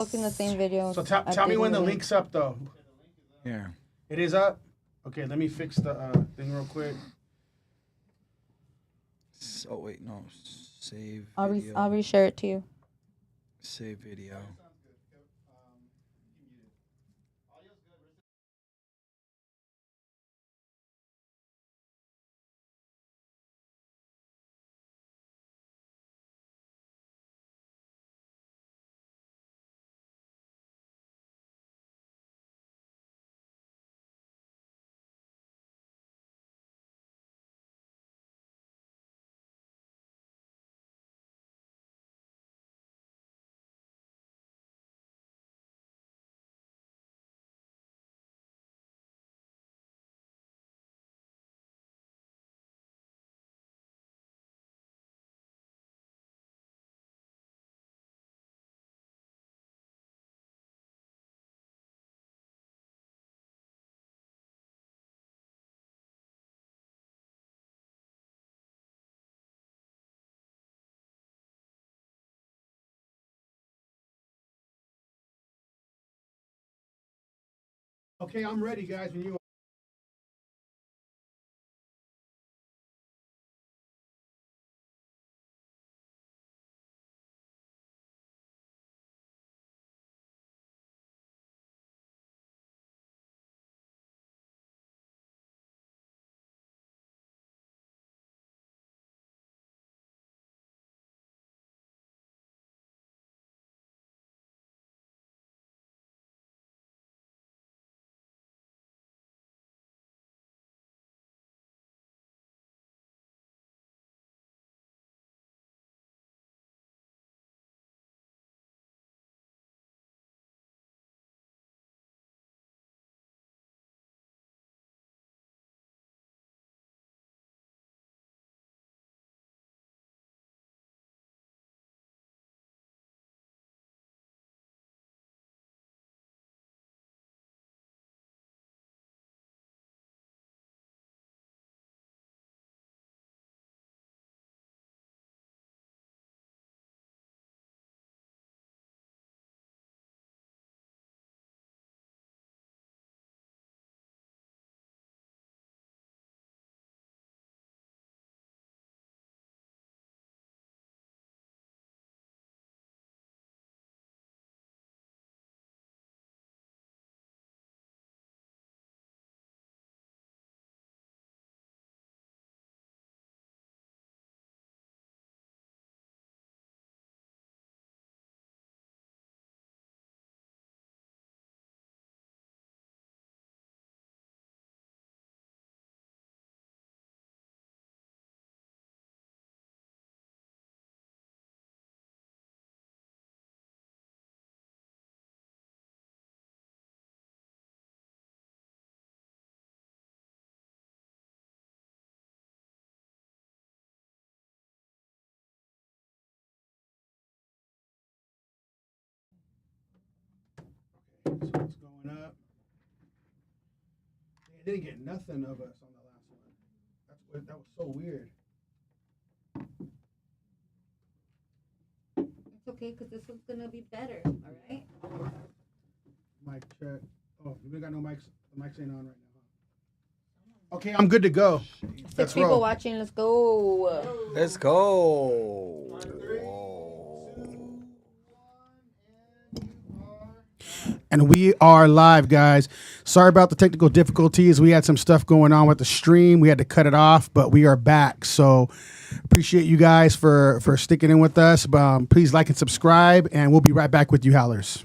Posting the same video. So tell me when the link's up, though. Yeah. It is up? Okay, let me fix the thing real quick. Oh, wait, no. Save I'll video. reshare it to you. Save video. Okay, I'm ready, guys. When you so it's going up. They didn't get nothing of us on the last one. That was so weird. It's okay, because this one's going to be better, all right? Mic check. Oh, we got no mics. The mics ain't on right now, huh? Okay, I'm good to go. Six people watching. Let's go. Let's go. And we are live, guys. Sorry about the technical difficulties. We had some stuff going on with the stream. We had to cut it off, but we are back. So appreciate you guys for sticking in with us. Please like and subscribe, and we'll be right back with you, Howlers.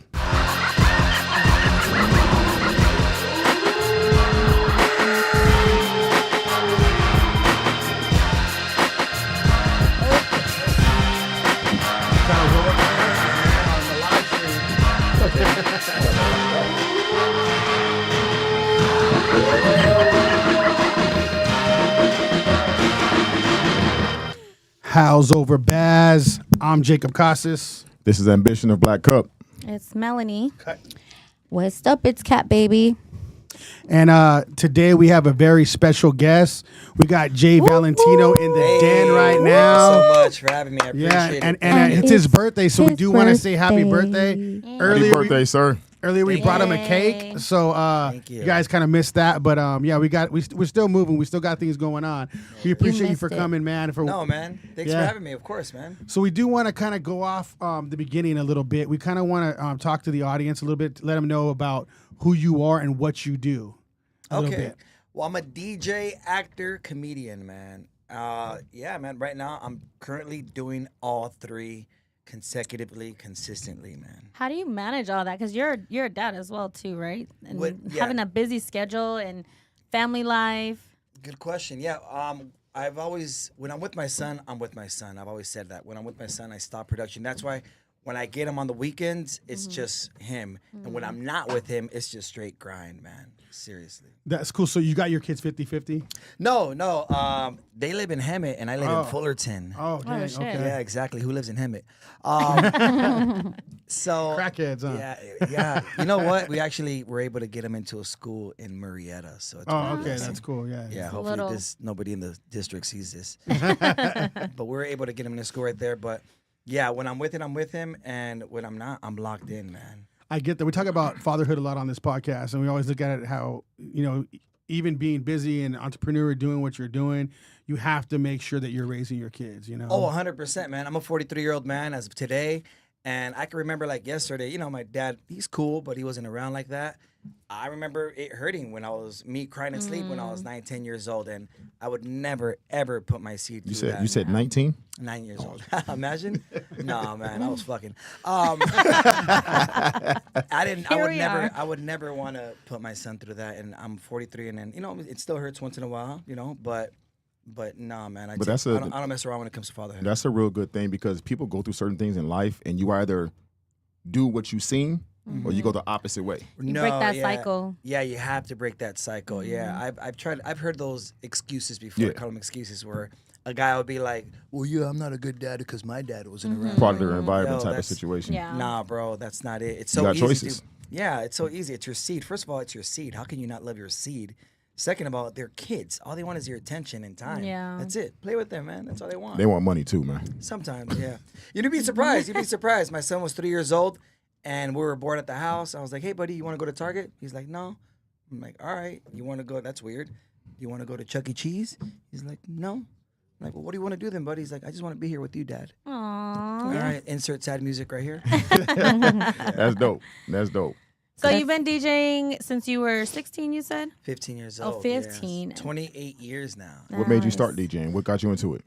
Howls over Baaz. I'm Jacob Casas. This is Ambition of Black Cup. It's Melanie. What's up? It's Cat Baby. And today we have a very special guest. We got Jay Valentino in the den right now. Thank you so much for having me. I appreciate it. And it's his birthday, so we do want to say happy birthday. Happy birthday, sir. Earlier we brought him a cake, so you guys kind of missed that, but yeah, we're still moving. We still got things going on. We appreciate you for coming, man. No, man. Thanks for having me. Of course, man. So we do want to kind of go off the beginning a little bit. We kind of want to talk to the audience a little bit, let them know about who you are and what you do. Okay. Well, I'm a DJ, actor, comedian, man. Yeah, man. Right now, I'm currently doing all three consecutively, consistently, man. How do you manage all that? Because you're a dad as well too, right? And having a busy schedule and family life. Good question. Yeah. I've always, when I'm with my son, I'm with my son. I've always said that. When I'm with my son, I stop production. That's why when I get him on the weekends, it's just him. And when I'm not with him, it's just straight grind, man. Seriously. That's cool. So you got your kids 50-50? No. They live in Hemet, and I live in Fullerton. Oh, dang. shit. Okay. Yeah, exactly. Who lives in Hemet? So Crackheads, huh? Yeah. You know what? We actually were able to get him into a school in Marietta. So it's Oh, okay. That's cool. Yeah. yeah. Hopefully, nobody in the district sees this. But we're able to get him in a school right there. But yeah, when I'm with it, I'm with him, and when I'm not, I'm locked in, man. I get that. We talk about fatherhood a lot on this podcast, and we always look at it how, even being busy and entrepreneur, doing what you're doing, you have to make sure that you're raising your kids, Oh, 100%, man. I'm a 43-year-old man as of today, and I can remember like yesterday, my dad, he's cool, but he wasn't around like that. I remember it hurting when me crying in sleep when I was 9, 10 years old, and I would never, ever put my seed through that. You said 19? 9 years old. Imagine? No, man, I was fucking. I would never want to put my son through that, and I'm 43, and then it still hurts once in a while, but nah, man, I don't mess around when it comes to fatherhood. That's a real good thing because people go through certain things in life, and you either do what you seen or you go the opposite way. You break that cycle. Yeah, you have to break that cycle. Yeah, I've heard those excuses before. I call them excuses where a guy would be like, well, yeah, I'm not a good dad because my dad wasn't around. Part of their environment type of situation. Yeah. Nah, bro, that's not it. It's You so got easy. choices. Yeah, it's so easy. It's your seed. First of all, it's your seed. How can you not love your seed? Second of all, they're kids. All they want is your attention and time. Yeah. That's it. Play with them, man. That's all they want. They want money too, man. Sometimes, yeah. You'd be surprised. My son was 3 years old, and we were bored at the house. I was like, hey, buddy, you want to go to Target? He's like, no. I'm like, all right. You want to go? That's weird. You want to go to Chuck E. Cheese? He's like, no. I'm like, well, what do you want to do then, buddy? He's like, I just want to be here with you, Dad. Aww. All right. Insert sad music right here. That's dope. That's dope. So you've been DJing since you were 16, you said? 15 years Oh, old. 15. Yes. 28 years now. What made you start DJing? What got you into it?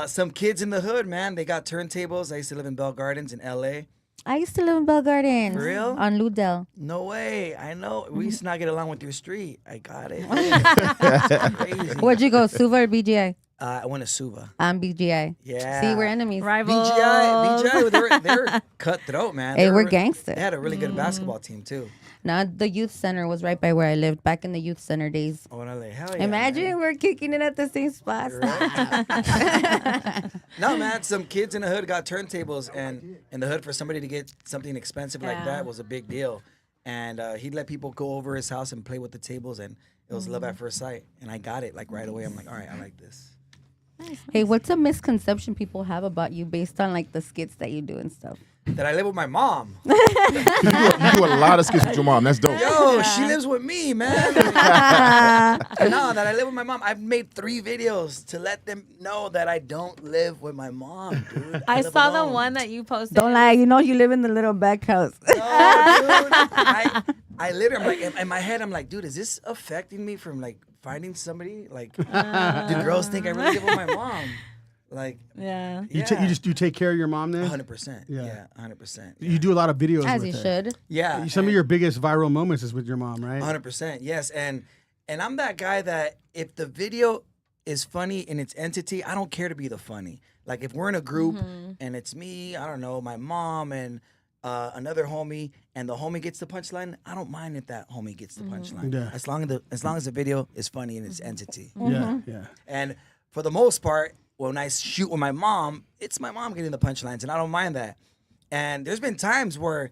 Some kids in the hood, man. They got turntables. I used to live in Bell Gardens in L.A. I used to live in Bell Gardens. For real? On Ludell. No way. I know. We used to not get along with your street. I got it. It's crazy. Where'd you go, Suva or BGI? I went to Suva. I'm BGI. Yeah. See, we're enemies. Rivals. BGI, they're cutthroat, man. Hey, we're They gangsters. had a really good basketball team, too. Now, the youth center was right by where I lived back in the youth center days. Oh, and I'm like, hell yeah. Imagine man. we're kicking it at the same spot. No, man, some kids in the hood got turntables, and in the hood for somebody to get something expensive like that was a big deal. And he'd let people go over his house and play with the tables, and it was love at first sight. And I got it like right away. I'm like, all right, I like this. Hey, what's a misconception people have about you based on like the skits that you do and stuff? That I live with my mom. You do a lot of skits with your mom. That's dope. Yo, she lives with me, man. No, that I live with my mom. I've made 3 videos to let them know that I don't live with my mom, dude. I live saw alone. the one that you posted. Don't lie, you know you live in the little back house. No, dude. I literally, I'm like, in my head, I'm like, dude, is this affecting me from like finding somebody? Like, do girls think I really live with my mom? Like, Yeah. You take care of your mom then? 100%. Yeah, 100%. You do a lot of videos As with you her. should. Yeah. Some of your biggest viral moments is with your mom, right? 100%. Yes. And I'm that guy that if the video is funny in its entity, I don't care to be the funny. Like if we're in a group and it's me, I don't know, my mom and another homie, and the homie gets the punchline, I don't mind if that homie gets the punchline. Yeah. As long as the video is funny in its entity. Yeah. And for the most part, when I shoot with my mom, it's my mom getting the punchlines, and I don't mind that. And there's been times where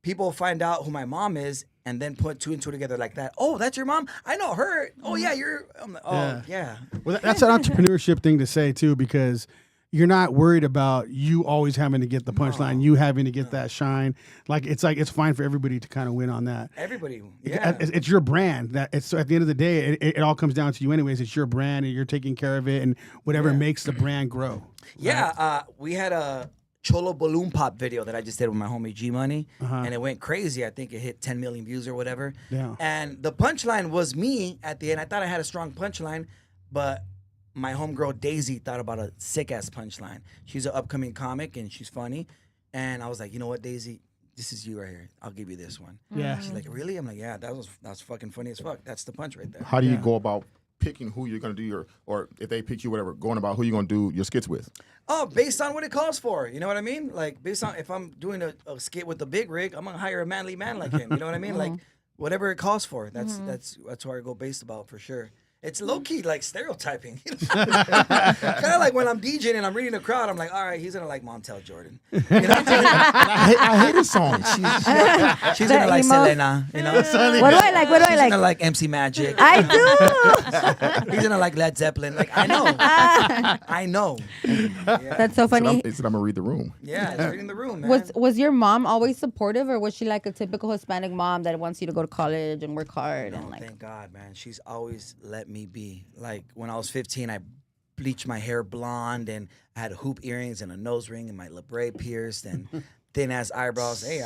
people find out who my mom is, and then put two and two together like that. Oh, that's your mom? I know her. Oh, yeah, I'm like, oh, yeah. Well, that's an entrepreneurship thing to say, too, because you're not worried about you always having to get the punchline, you having to get that shine. Like it's fine for everybody to kind of win on that. Everybody, yeah. It's your brand. So at the end of the day, it all comes down to you anyways. It's your brand, and you're taking care of it, and whatever makes the brand grow. Yeah, right? We had a Cholo Balloon Pop video that I just did with my homie G Money, and it went crazy. I think it hit 10 million views or whatever. Yeah. And the punchline was me at the end. I thought I had a strong punchline, but my homegirl Daisy thought about a sick-ass punchline. She's an upcoming comic, and she's funny. And I was like, you know what, Daisy? This is you right here. I'll give you this one. Yeah. She's like, really? I'm like, yeah, that was fucking funny as fuck. That's the punch right there. How do you go about picking who you're going to do or if they pick you, whatever, going about who you're going to do your skits with? Oh, based on what it calls for. You know what I mean? Like, based on if I'm doing a skit with the big rig, I'm going to hire a manly man like him. You know what I mean? Like, whatever it calls for. That's where I go based about for sure. It's low-key, like, stereotyping. Kind of like when I'm DJing and I'm reading the crowd, I'm like, all right, he's going to like Montel Jordan. You know what I'm saying? I hate his song. She's going to like Selena, you know? What do I like? What do I She's like? going to like MC Magic. I do. He's going to like Led Zeppelin. Like, I know. I know. Yeah. That's so funny. They said I'm going to read the room. Yeah, it's reading the room, man. Was your mom always supportive, or was she like a typical Hispanic mom that wants you to go to college and work hard? No, and like, thank God, man. She's always let me be. Like when I was 15, I bleached my hair blonde and I had hoop earrings and a nose ring and my labrae pierced and thin ass eyebrows. Hey,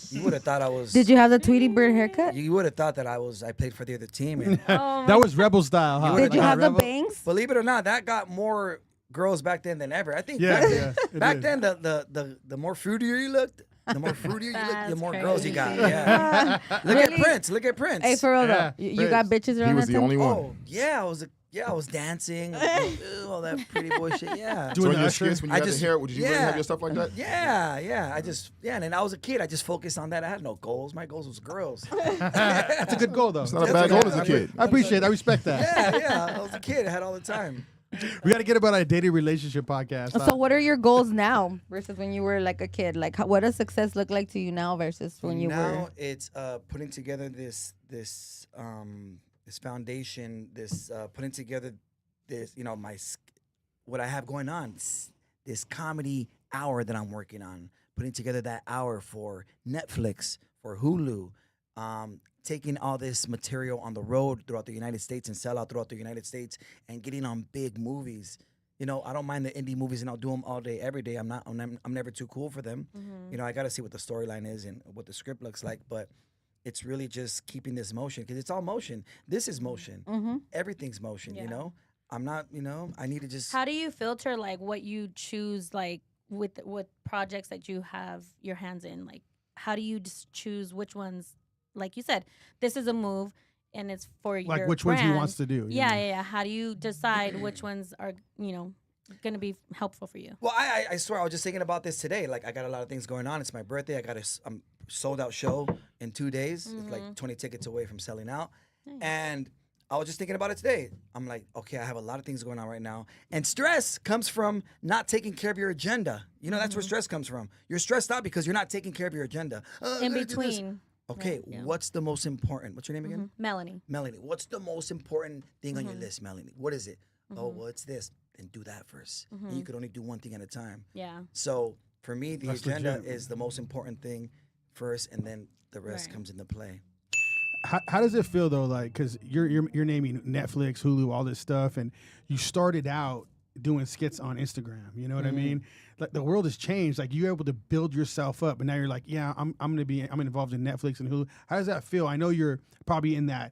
you would have thought I was. Did you have the Tweety Bird haircut? You would have thought that I played for the other team. And That was Rebel style, huh? Did you have the Rebel? bangs? believe it or not, that got more girls back then than ever. I think it back did. then the more fruitier you looked, the more fruitier you looked, the That's more girls you got. crazy. Yeah. Look Really? at Prince. Look at Prince. Hey, for real Yeah, though, you got bitches around He was that the time? only one. Oh yeah, I was dancing, all that pretty boy shit. Yeah. Doing So in the your usher? skits, when you I had just- the hair, did you really yeah. have your stuff like that? Yeah. And then I was a kid. I just focused on that. I had no goals. My goals was girls. That's a good goal, though. It's not a bad goal as a kid. I appreciate it. I respect that. yeah. I was a kid. I had all the time. We got to get about our dating relationship podcast. So what are your goals now versus when you were like a kid? Like what does success look like to you now versus when you Now were? it's putting together this foundation, putting together this, what I have going on, this comedy hour that I'm working on, putting together that hour for Netflix, for Hulu, taking all this material on the road throughout the United States and sell out throughout the United States and getting on big movies. I don't mind the indie movies and I'll do them all day, every day. I'm never too cool for them. I got to see what the storyline is and what the script looks like, but it's really just keeping this motion because it's all motion. This is motion. Everything's motion, I'm not, I need to just. How do you filter like what you choose like with projects that you have your hands in? Like how do you just choose which ones, like you said, this is a move and it's for your Like which ones he brand. wants to do. Yeah. How do you decide which ones are, going to be helpful for you? Well, I swear, I was just thinking about this today. Like, I got a lot of things going on. It's my birthday. I got a sold out show in 2 days. It's like 20 tickets away from selling out. Nice. And I was just thinking about it today. I'm like, okay, I have a lot of things going on right now. And stress comes from not taking care of your agenda. That's where stress comes from. You're stressed out because you're not taking care of your agenda. In between. Okay, Right, yeah. What's the most important? What's your name again? Melanie. Melanie. What's the most important thing on your list, Melanie? What is it? Oh, well, it's this. Then do that first. And you could only do one thing at a time. Yeah. So for me, the That's agenda legit. is the most important thing first, and then the rest Right. comes into play. How does it feel though? Like, because you're naming Netflix, Hulu, all this stuff, and you started out doing skits on Instagram. You know what I mean? Like the world has changed. Like you're able to build yourself up, and now you're like, yeah, I'm involved in Netflix and Hulu. How does that feel? I know you're probably in that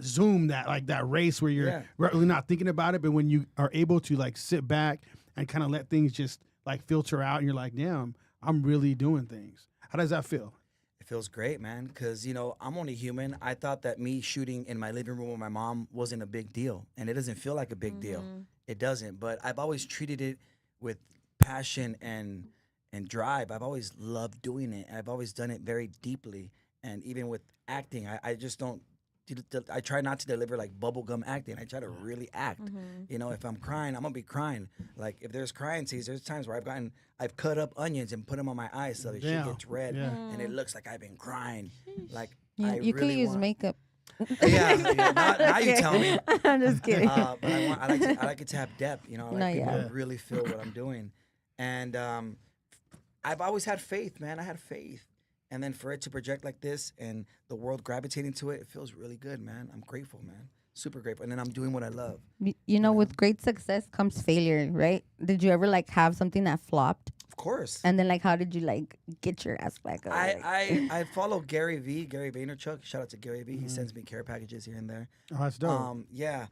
Zoom, that race where you're really not thinking about it, but when you are able to like sit back and kind of let things just like filter out, and you're like, damn, I'm really doing things. How does that feel? It feels great, man, because, I'm only human. I thought that me shooting in my living room with my mom wasn't a big deal, and it doesn't feel like a big deal. It doesn't, but I've always treated it with passion and drive. I've always loved doing it. I've always done it very deeply, and even with acting, I just don't. I try not to deliver like bubblegum acting. I try to really act. If I'm crying, I'm gonna be crying. Like if there's crying scenes, there's times where I've cut up onions and put them on my eyes so the shit Damn. gets red Yeah. and it looks like I've been crying. Like Yeah, I you can really use want- makeup. Yeah, now you tell me. I'm just kidding. But I like it to have depth. You know, I like No, people yeah. to really feel what I'm doing. And I've always had faith, man. I had faith. And then for it to project like this and the world gravitating to it, it feels really good, man. I'm grateful, man. Super grateful. And then I'm doing what I love. You know, with great success comes failure, right? Did you ever like have something that flopped? Of course. And then like how did you like get your ass back up? I follow Gary Vaynerchuk. Shout out to Gary V. He sends me care packages here and there. Oh, that's dope. Yeah.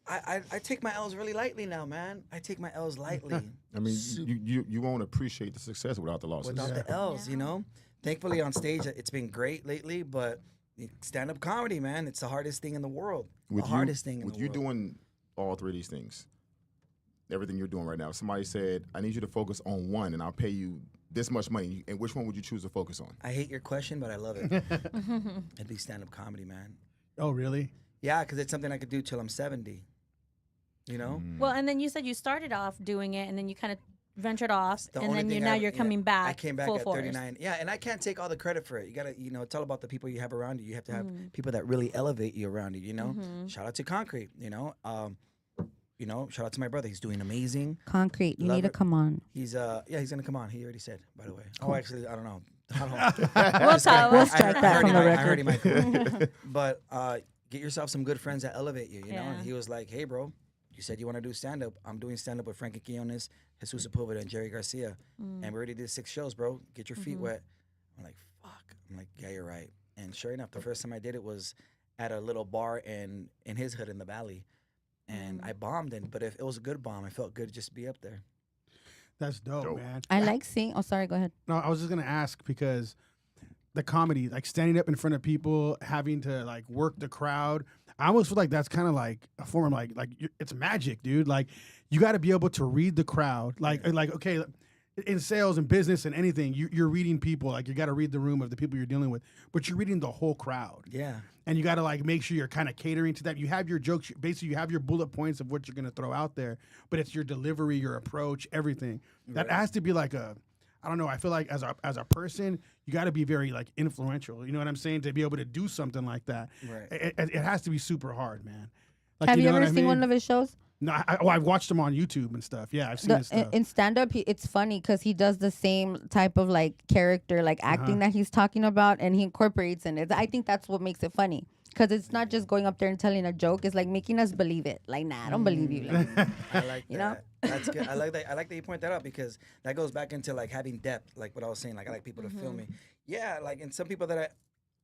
I take my L's really lightly now, man. I take my L's lightly. I mean, you won't appreciate the success without the losses. Without the L's, you know? Thankfully on stage, it's been great lately, but stand-up comedy, man, it's the hardest thing in the world. Hardest thing in the world. With you doing all three of these things, everything you're doing right now, if somebody said, I need you to focus on one and I'll pay you this much money, and which one would you choose to focus on? I hate your question, but I love it. It'd be stand-up comedy, man. Oh, really? Yeah, because it's something I could do till I'm 70. You know? Well, and then you said you started off doing it, and then you kind of ventured off, The and only then thing now I- you're yeah, coming back. I came back full at force. 39. Yeah, and I can't take all the credit for it. You gotta, it's all about the people you have around you. You have to have people that really elevate you around you. You know, shout out to Concrete. Shout out to my brother. He's doing amazing. Concrete, you Love need to it. come on. He's he's gonna come on. He already said, by the way. Oh, actually, I don't know. We'll talk. We'll strike that from the I heard record. he might come. But get yourself some good friends that elevate you. You know. Yeah. And he was like, "Hey, bro, you said you want to do stand up. I'm doing stand up with Frankie Quinones, Jesus Sepulveda, and Jerry Garcia, and we already did 6 shows, bro. Get your feet wet." I'm like, "Fuck." I'm like, "Yeah, you're right." And sure enough, the first time I did it was at a little bar in his hood in the valley, and I bombed it. But if it was a good bomb, I felt good just to be up there. That's dope, Dope. man. I like seeing. Oh, sorry. Go ahead. No, I was just gonna ask because the comedy, like standing up in front of people, having to like work the crowd. I almost feel like that's kind of like a form of it's magic, dude. Like you got to be able to read the crowd. Like okay, in sales and business and anything, you're reading people. Like you got to read the room of the people you're dealing with, but you're reading the whole crowd. Yeah. And you got to like make sure you're kind of catering to that. You have your jokes, basically you have your bullet points of what you're gonna throw out there, but it's your delivery, your approach, everything. That has to be like I don't know. I feel like as a person, you got to be very like influential. You know what I'm saying? To be able to do something like that, Right. it has to be super hard, man. Like, Have you know ever what I seen one mean? of his shows? No, I've watched him on YouTube and stuff. Yeah, I've seen his stuff. In stand up, it's funny because he does the same type of like character, like acting that he's talking about, and he incorporates in it. I think that's what makes it funny because it's not just going up there and telling a joke; it's like making us believe it. Like, nah, I don't believe you. Like, I like You that. That's good. I like that. I like that you point that out because that goes back into like having depth, like what I was saying. Like I like people to feel me. Yeah, like and some people that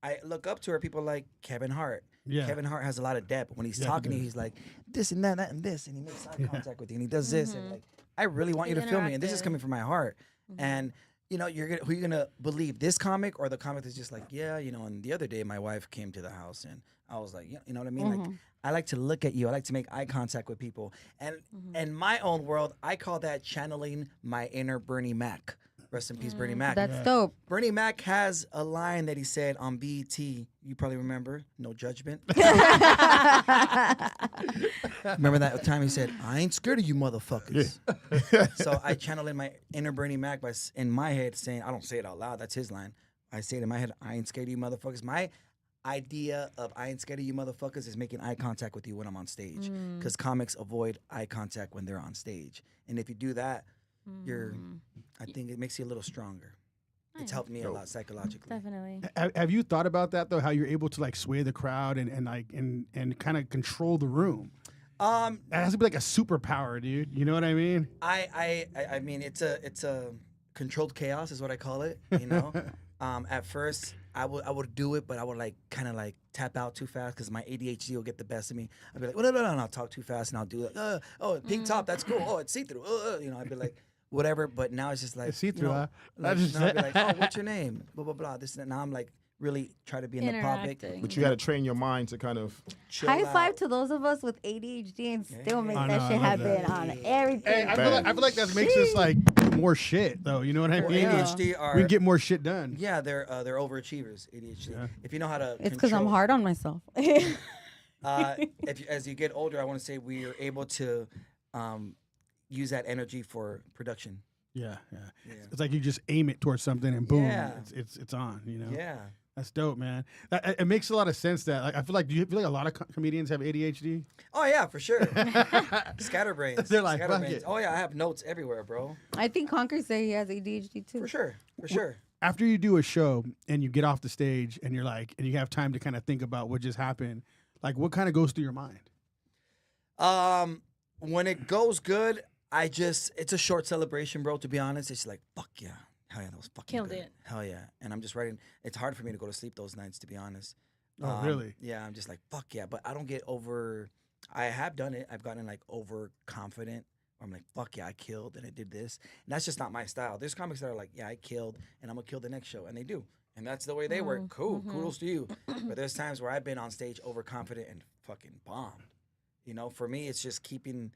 I look up to are people like Kevin Hart. Yeah. Kevin Hart has a lot of depth. When he's Yeah, he talking to you, does. he's like this and that and this, and he makes eye contact with you, and he does this, and like I really want you to He's feel me, and this is interactive. coming from my heart. And who you're gonna believe, this comic or the comic that's just like, yeah, And the other day, my wife came to the house, and I was like, you know what I mean? Like, I like to look at you. I like to make eye contact with people, and in my own world, I call that channeling my inner Bernie Mac. Rest in peace, Bernie Mac. that's dope. Bernie Mac has a line that he said on BET. You probably remember. No judgment. Remember that time he said, "I ain't scared of you motherfuckers." So I channel in my inner Bernie Mac in my head saying, I don't say it out loud. That's his line. I say it in my head, "I ain't scared of you motherfuckers." My idea of "I ain't scared of you motherfuckers" is making eye contact with you when I'm on stage. Because comics avoid eye contact when they're on stage. And if you do that, I think it makes you a little stronger. It's helped me a lot psychologically. Definitely. Have you thought about that though? How you're able to like sway the crowd and kind of control the room? That has to be like a superpower, dude. You know what I mean? I mean, it's a controlled chaos is what I call it. At first I would do it, but I would like kind of like tap out too fast because my ADHD will get the best of me. I'd be like, well, no, and I'll talk too fast and I'll do like, oh, pink top, that's cool. Oh, it's see through. I'd be like, whatever. But now it's just like It's see-through, huh? Like, That's now I'd be like, oh, what's your name? Blah blah blah. This and that. Now I'm like really try to be in the topic. Interacting. But you got to train your mind to kind of. chill High five out. to those of us with ADHD and still make I that know, I shit love happen that. on everything. Hey, I feel like that makes us like do more shit though. You know what I Well, mean? ADHD are We can get more shit done. yeah, they're overachievers. ADHD. If you know how to. It's because I'm control- hard on myself. As you get older, I want to say we are able to use that energy for production. Yeah. It's like you just aim it towards something and boom, Yeah. it's on. Yeah. That's dope, man. It makes a lot of sense that like I feel like, do you feel like a lot of comedians have ADHD? Oh yeah, for sure. Scatterbrains. They're like, fuck Scatterbrains. it. Oh yeah, I have notes everywhere, bro. I think Conker say he has ADHD too. For sure. For sure. After you do a show and you get off the stage and you're like, and you have time to kind of think about what just happened, like what kind of goes through your mind? When it goes good, it's a short celebration, bro. To be honest, it's like fuck yeah, hell yeah, that was fucking Killed good. it. Hell yeah, and I'm just writing. It's hard for me to go to sleep those nights, to be honest. Oh, really? Yeah, I'm just like fuck yeah, but I don't get over. I have done it. I've gotten like overconfident. I'm like fuck yeah, I killed and I did this, and that's just not my style. There's comics that are like yeah, I killed and I'm gonna kill the next show, and they do, and that's the way they work. Cool, kudos to you. But there's times where I've been on stage overconfident and fucking bombed. You know, for me, it's just keeping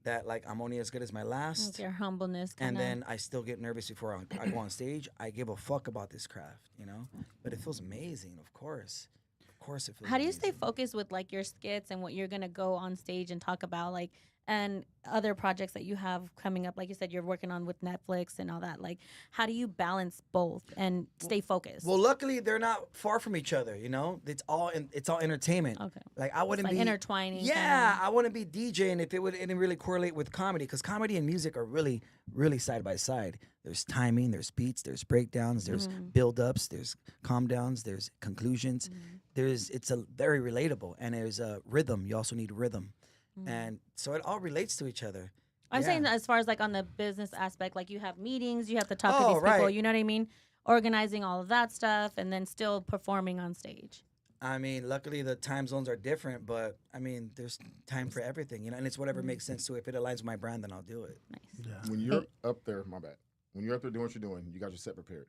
that like I'm only as good as my last. It's your humbleness. And kinda. then I still get nervous before I go on stage. I give a fuck about this craft, you know? But it feels amazing, of course. Of course it feels How do you stay amazing. focused with like your skits and what you're gonna go on stage and talk about, like, and other projects that you have coming up? Like you said, you're working on with Netflix and all that. Like, how do you balance both and stay focused? Well, luckily they're not far from each other, you know? It's all entertainment. Okay. Like I wouldn't like be intertwining. Yeah, kinda. I wouldn't be DJing if it didn't really correlate with comedy, because comedy and music are really, really side by side. There's timing, there's beats, there's breakdowns, there's build-ups, there's calm downs, there's conclusions. It's a very relatable, and there's a rhythm. You also need rhythm, and so it all relates to each other. I'm Yeah. saying as far as like on the business aspect, like you have meetings, you have to talk to Oh, these people. right. You know what I mean? Organizing all of that stuff, and then still performing on stage. I mean, luckily the time zones are different, but I mean, there's time for everything, you know, and it's whatever makes sense to it. If it aligns with my brand, then I'll do it. Nice. When you're up there, my bad. When you're up there doing what you're doing, you got your set prepared.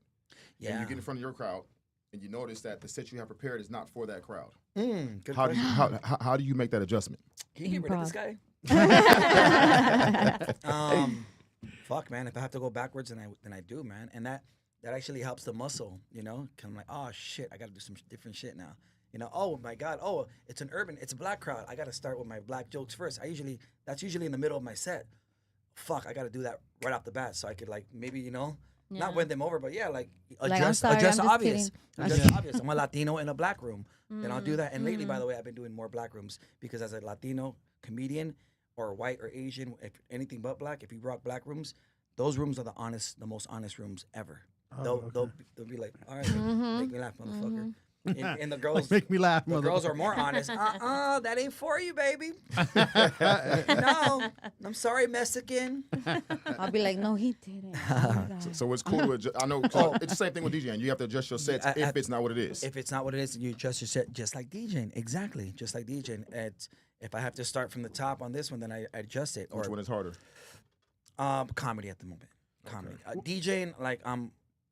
Yeah. And you get in front of your crowd, and you notice that the set you have prepared is not for that crowd. Good How do question. you how do you make that adjustment? Can you get rid of this guy? Fuck, man. If I have to go backwards, then I do, man. And that actually helps the muscle, you know? 'Cause I'm like, oh shit, I gotta do some different shit now. You know, oh my God, oh, it's a black crowd. I gotta start with my black jokes first. That's usually in the middle of my set. Fuck, I gotta do that right off the bat so I could like maybe, you know, not win them over, but yeah, like I'm adjust sorry, adjust I'm the just obvious. kidding. Adjust the obvious. I'm a Latino in a black room. Then I'll do that. And lately, by the way, I've been doing more black rooms because as a Latino comedian or white or Asian, if anything but black, if you rock black rooms, those rooms are the most honest rooms ever. They'll be like, all right, make me laugh, motherfucker. And the girls, Make me laugh, the girls are more honest. That ain't for you, baby. No, I'm sorry, Mexican. I'll be like, no, he didn't. Oh my God. So it's cool to adjust. I know it's the same thing with DJing. You have to adjust your sets if it's not what it is. If it's not what it is, you adjust your set just like DJing. Exactly, just like DJing. If I have to start from the top on this one, then I adjust it. Which one is harder? Comedy at the moment. Comedy. DJing, like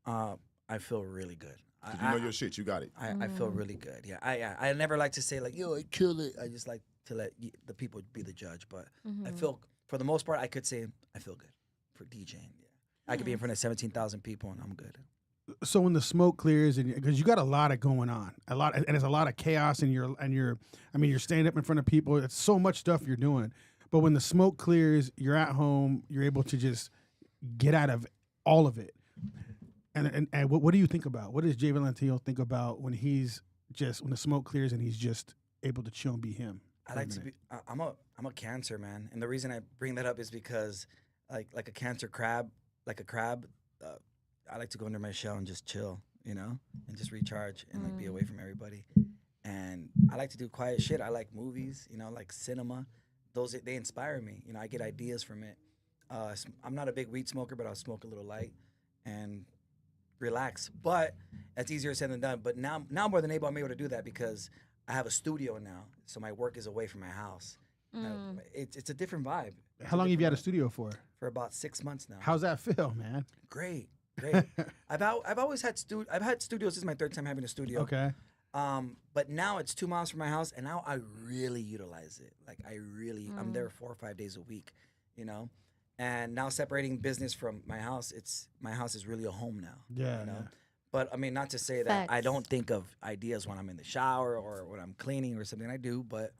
I feel really good. You know your shit. You got it. I feel really good. Yeah. I never like to say like, yo, I killed it. I just like to let the people be the judge. But I feel, for the most part, I could say I feel good for DJing. Yeah. I could be in front of 17,000 people and I'm good. So when the smoke clears, and because you got a lot of going on, and there's a lot of chaos, and you're standing up in front of people. It's so much stuff you're doing. But when the smoke clears, you're at home. You're able to just get out of all of it. And what do you think about? What does Jay Valentino think about when the smoke clears and he's just able to chill and be him? I like to be. I'm a Cancer man, and the reason I bring that up is because like a Cancer crab, like a crab, I like to go under my shell and just chill, you know, and just recharge and like be away from everybody. And I like to do quiet shit. I like movies, you know, like cinema. They inspire me. You know, I get ideas from it. I'm not a big weed smoker, but I'll smoke a little light and relax. But that's easier said than done. But now more than able, I'm able to do that because I have a studio now, so my work is away from my house. It's a different vibe. How long have you had a studio for? For about 6 months now. How's that feel, man? Great. I've always had I've had studios. This is my third time having a studio. Okay. But now it's 2 miles from my house, and now I really utilize it. Like I'm there 4 or 5 days a week, you know. And now separating business from my house, my house is really a home now. Yeah. You know? But I mean, not to say that I don't think of ideas when I'm in the shower or when I'm cleaning or something. I do, but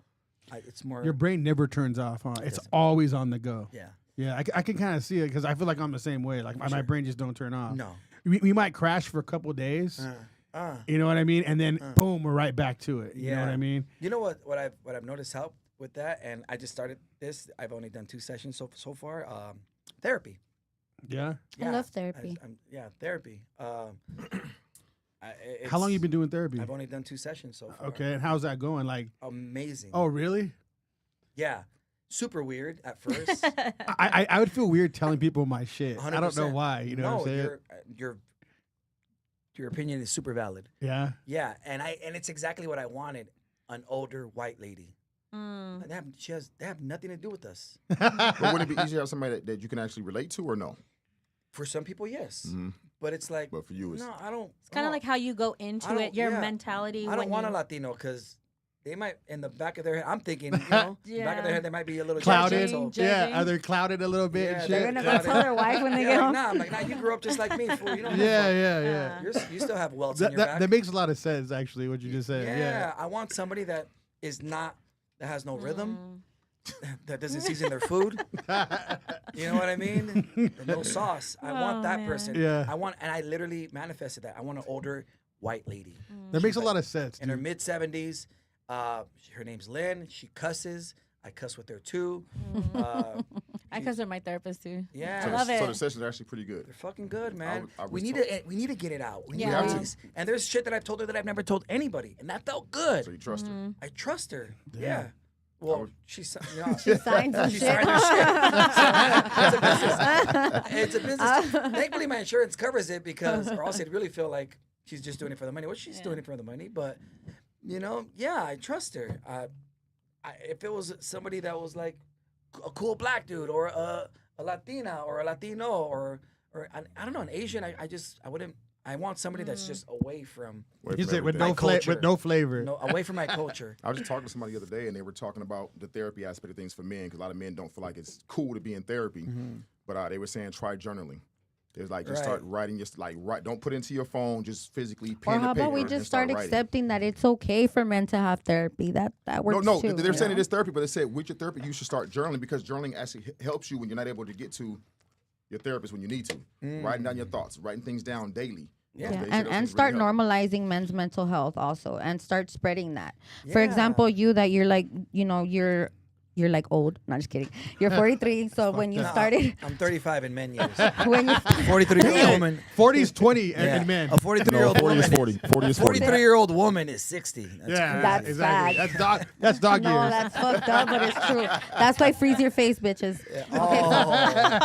it's more. Your brain never turns off, huh? It's always on the go. Yeah. Yeah, I can kind of see it because I feel like I'm the same way. Like my brain just don't turn off. No. We might crash for a couple of days, You know what I mean? And then boom, we're right back to it. You know what I mean? You know what I've noticed helped with that, and I just started this. I've only done 2 sessions so far. Therapy. Yeah. I love therapy. Therapy. How long you been doing therapy? I've only done 2 sessions so far. Okay, and how's that going? Like amazing. Oh, really? Yeah. Super weird at first. I would feel weird telling people my shit. 100%. I don't know why. You know what I'm saying? Your opinion is super valid. Yeah. Yeah, and it's exactly what I wanted. An older white lady. And they have nothing to do with us. But wouldn't it be easier to have somebody that you can actually relate to, or no? For some people, yes. But it's like, but for you, it's no, I don't. It's kind of like how you go into it, your mentality. I don't want a Latino because they might, in the back of their head, I'm thinking, you know, in the back of their head, they might be a little clouded. judgmental. Yeah, are they clouded a little bit? Yeah, and shit? They're gonna go tell their wife when they get home. Nah, I'm like, nah, you grew up just like me. Fool. You don't Yeah. You still have welts in your back. That makes a lot of sense, actually, what you just said. Yeah, I want somebody that has no rhythm, that doesn't season their food. You know what I mean? No sauce. I want that person. Yeah. And I literally manifested that. I want an older white lady. That makes a lot of sense. In her mid 70s. Her name's Lynn. She cusses. I cuss with her too. I cuss with my therapist too. Yeah, I love it. So the sessions are actually pretty good. They're fucking good, man. I we was need to get it out. We need Yeah. to and there's shit that I've told her that I've never told anybody, and that felt good. So you trust her. I trust her. Yeah. Well, she signed some She shit. signed her shit. It's a business. Thankfully, my insurance covers it because, or else I'd really feel like she's just doing it for the money. Well, she's doing it for the money, but you know, yeah, I trust her. If it was somebody that was like a cool black dude or a Latina or a Latino or I don't know, an Asian, I wouldn't. I want somebody that's just away from. You said with no culture. with no flavor. No, away from my culture. I was just talking to somebody the other day, and they were talking about the therapy aspect of things for men, because a lot of men don't feel like it's cool to be in therapy. But they were saying try journaling. There's like just start writing, just like write. Don't put it into your phone. Just physically pen Or how and paper. about we and just start start writing. accepting that it's okay for men to have therapy? That works No, too. they're saying you it is therapy, but they said with your therapy you should start journaling, because journaling actually helps you when you're not able to get to your therapist when you need to. Writing down your thoughts, writing things down daily. Yeah, They said and those things start really help. normalizing men's mental health also, and start spreading that. For example, you that you're like, you know, you're like old. Not just kidding. You're 43. So when you started, I'm 35 in men years. when you 43-year-old woman. 40 is 20 in men. A 43-year-old 40 woman. is 40. 40 is 40. 43-year-old woman is 60. That's Yeah, That's exactly. facts. That's dog no, years. that's fucked up, but it's true. That's why freeze your face, bitches.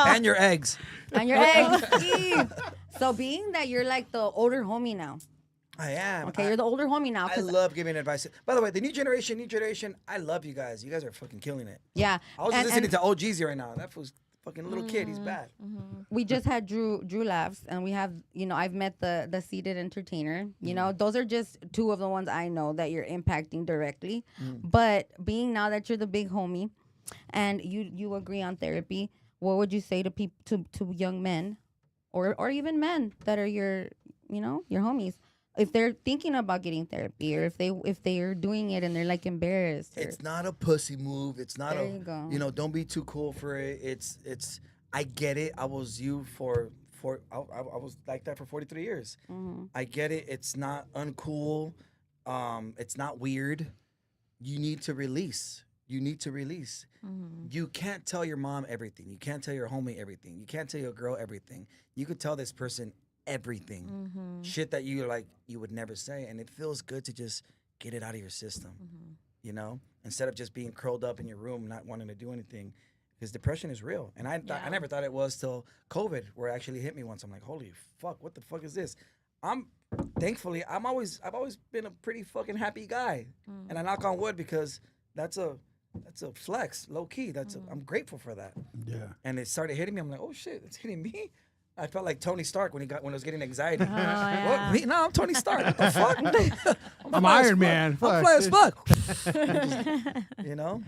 and your eggs. And your eggs. Ew. So being that you're like the older homie now. I am. Okay, you're the older homie now. I 'cause- love giving advice. By the way, the new generation, I love you guys. You guys are fucking killing it. Yeah. I was and- listening and to OGZ right now. That was fucking little kid. He's bad. we just had Drew laughs, and we have, you know, I've met the seated entertainer. You know, those are just two of the ones I know that you're impacting directly. But being now that you're the big homie, and you agree on therapy, what would you say to people, to young men, or even men that are your homies, if they're thinking about getting therapy, or if they are doing it and they're like embarrassed? It's not a pussy move. It's not There you go. you know, don't be too cool for it. It's I get it. I was you for I was like that for 43 years. I get it. It's not uncool. It's not weird. You need to release. You can't tell your mom everything. You can't tell your homie everything. You can't tell your girl everything. You could tell this person everything. Shit that you would never say, and it feels good to just get it out of your system. You know, instead of just being curled up in your room not wanting to do anything, because depression is real. And I never thought it was till COVID, where it actually hit me once. I'm like, holy fuck, what the fuck is this? Thankfully I've always been a pretty fucking happy guy, and I knock on wood, because that's a flex, low key. I'm grateful for that. Yeah. And it started hitting me. I'm like, oh shit, it's hitting me. I felt like Tony Stark when I was getting anxiety. yeah. What? Me? No, I'm Tony Stark. What the fuck? I'm fly as Iron fuck. Man. I'm Fuck. fly as fuck. You know?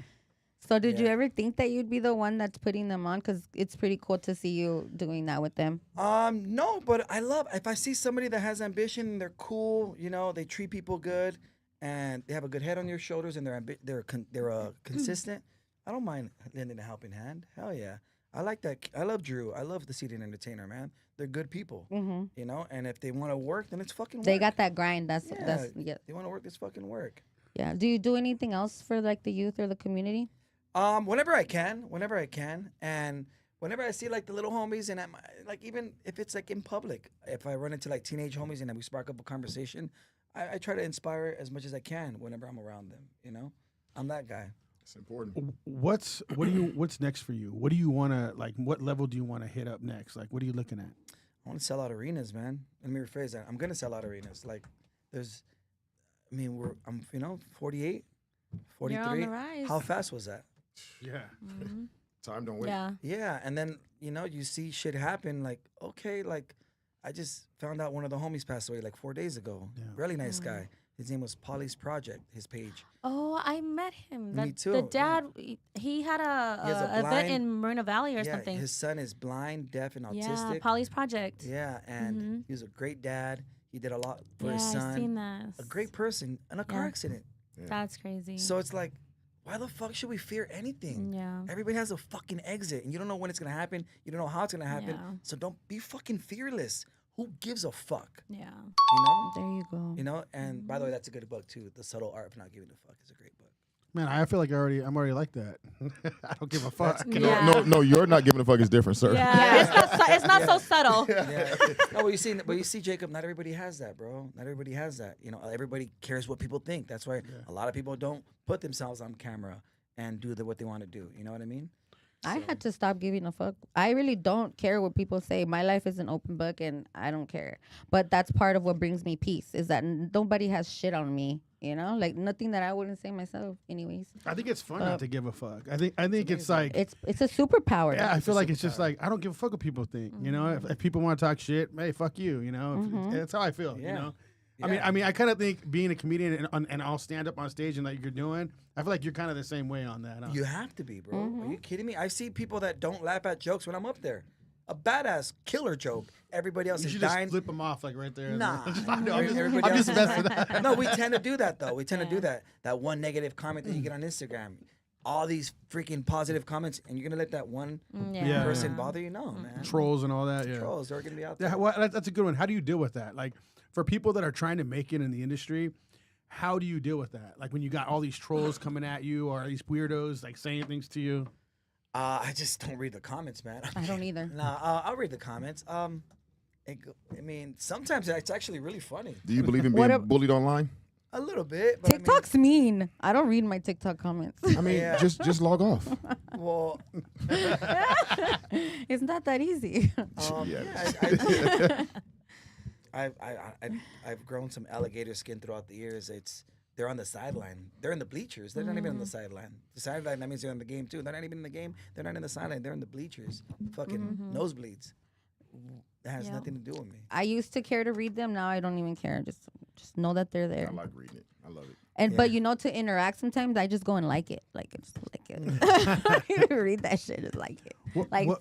So did you Yeah. ever think that you'd be the one that's putting them on? Because it's pretty cool to see you doing that with them. No, but I love if I see somebody that has ambition, they're cool, you know, they treat people good, and they have a good head on their shoulders, and they're consistent. I don't mind lending a helping hand. Hell yeah. I like that. I love Drew. I love the Seating Entertainer, man. They're good people, you know. And if they want to work, then it's fucking work. They got that grind. That's They want to work. It's fucking work. Yeah. Do you do anything else for like the youth or the community? Whenever I can, and whenever I see like the little homies, and I'm like, even if it's like in public, if I run into like teenage homies and then we spark up a conversation, I try to inspire as much as I can whenever I'm around them. You know, I'm that guy. It's important. What's next for you? What do you want to like? What level do you want to hit up next? Like, what are you looking at? I want to sell out arenas, man. Let me rephrase that. I'm gonna sell out arenas. Like, I'm 48, 43. You're on the rise. How fast was that? Yeah. Time don't wait. Yeah. Yeah, and then you see shit happen. Like, okay, like I just found out one of the homies passed away like 4 days ago. Yeah. Really nice guy. His name was Polly's Project. His page. Oh, I met him. Me too, The dad, he had He has a event blind- in Moreno Valley or Yeah, something. his son is blind, deaf, and Yeah, autistic. Polly's Project. Yeah, and he was a great dad. He did a lot for his Yeah, son. I've seen that. A great person in a car Yeah. accident. That's crazy. So it's like, why the fuck should we fear anything? Yeah. Everybody has a fucking exit, and you don't know when it's gonna happen. You don't know how it's gonna happen. Yeah. So don't be fucking fearless. Who gives a fuck? Yeah. You know? There you go. You know? And by the way, that's a good book too. The Subtle Art of Not Giving a Fuck is a great book. Man, I feel like I'm already like that. I don't give a fuck. Yeah. No, you're not giving a fuck is different, sir. Yeah, it's not so subtle. Yeah. No, but you see, Jacob, not everybody has that, bro. Not everybody has that. You know, everybody cares what people think. That's why a lot of people don't put themselves on camera and do what they want to do. You know what I mean? I had to stop giving a fuck. I really don't care what people say. My life is an open book, and I don't care. But that's part of what brings me peace, is that nobody has shit on me. You know, like nothing that I wouldn't say myself. Anyways, I think it's fun not to give a fuck. I think it's like it's a superpower. yeah. I feel like it's just like I don't give a fuck what people think. You know, if people want to talk shit, hey, fuck you. You know, that's how I feel. You Yeah. know. Yeah. I mean, I kind of think being a comedian and I'll stand up on stage and like you're doing, I feel like you're kind of the same way on that. Huh? You have to be, bro. Are you kidding me? I see people that don't laugh at jokes when I'm up there. A badass killer joke. Everybody else You is should dying. just flip them off like right there. Nah. No, Everybody I'm just else- messing up. No, we tend to do that though. We tend to do that. That one negative comment that you get on Instagram. All these freaking positive comments, and you're gonna let that one Yeah. person bother you? No, man. Trolls and all that. Yeah. Trolls, they're gonna be out there. Yeah, well, that's a good one. How do you deal with that? Like, for people that are trying to make it in the industry, how do you deal with that? Like, when you got all these trolls coming at you or these weirdos, like, saying things to you? I just don't read the comments, man. I don't either. Nah, I'll read the comments. I mean, sometimes it's actually really funny. Do you believe in What being ab- bullied online? A little bit. But TikTok's mean. I don't read my TikTok comments. I mean, Yeah. just log off. Well, It's not that easy. Yeah. I've grown some alligator skin throughout the years. They're on the sideline. They're in the bleachers. They're not even on the sideline. The sideline, that means they're in the game too. They're not even in the game. They're not in the sideline. They're in the bleachers. Fucking nosebleeds. That has nothing to do with me. I used to care to read them. Now I don't even care. Just know that they're there. I like reading it. I love it. And but to interact sometimes I just go and like it. Like just like it. Read that shit, just like it.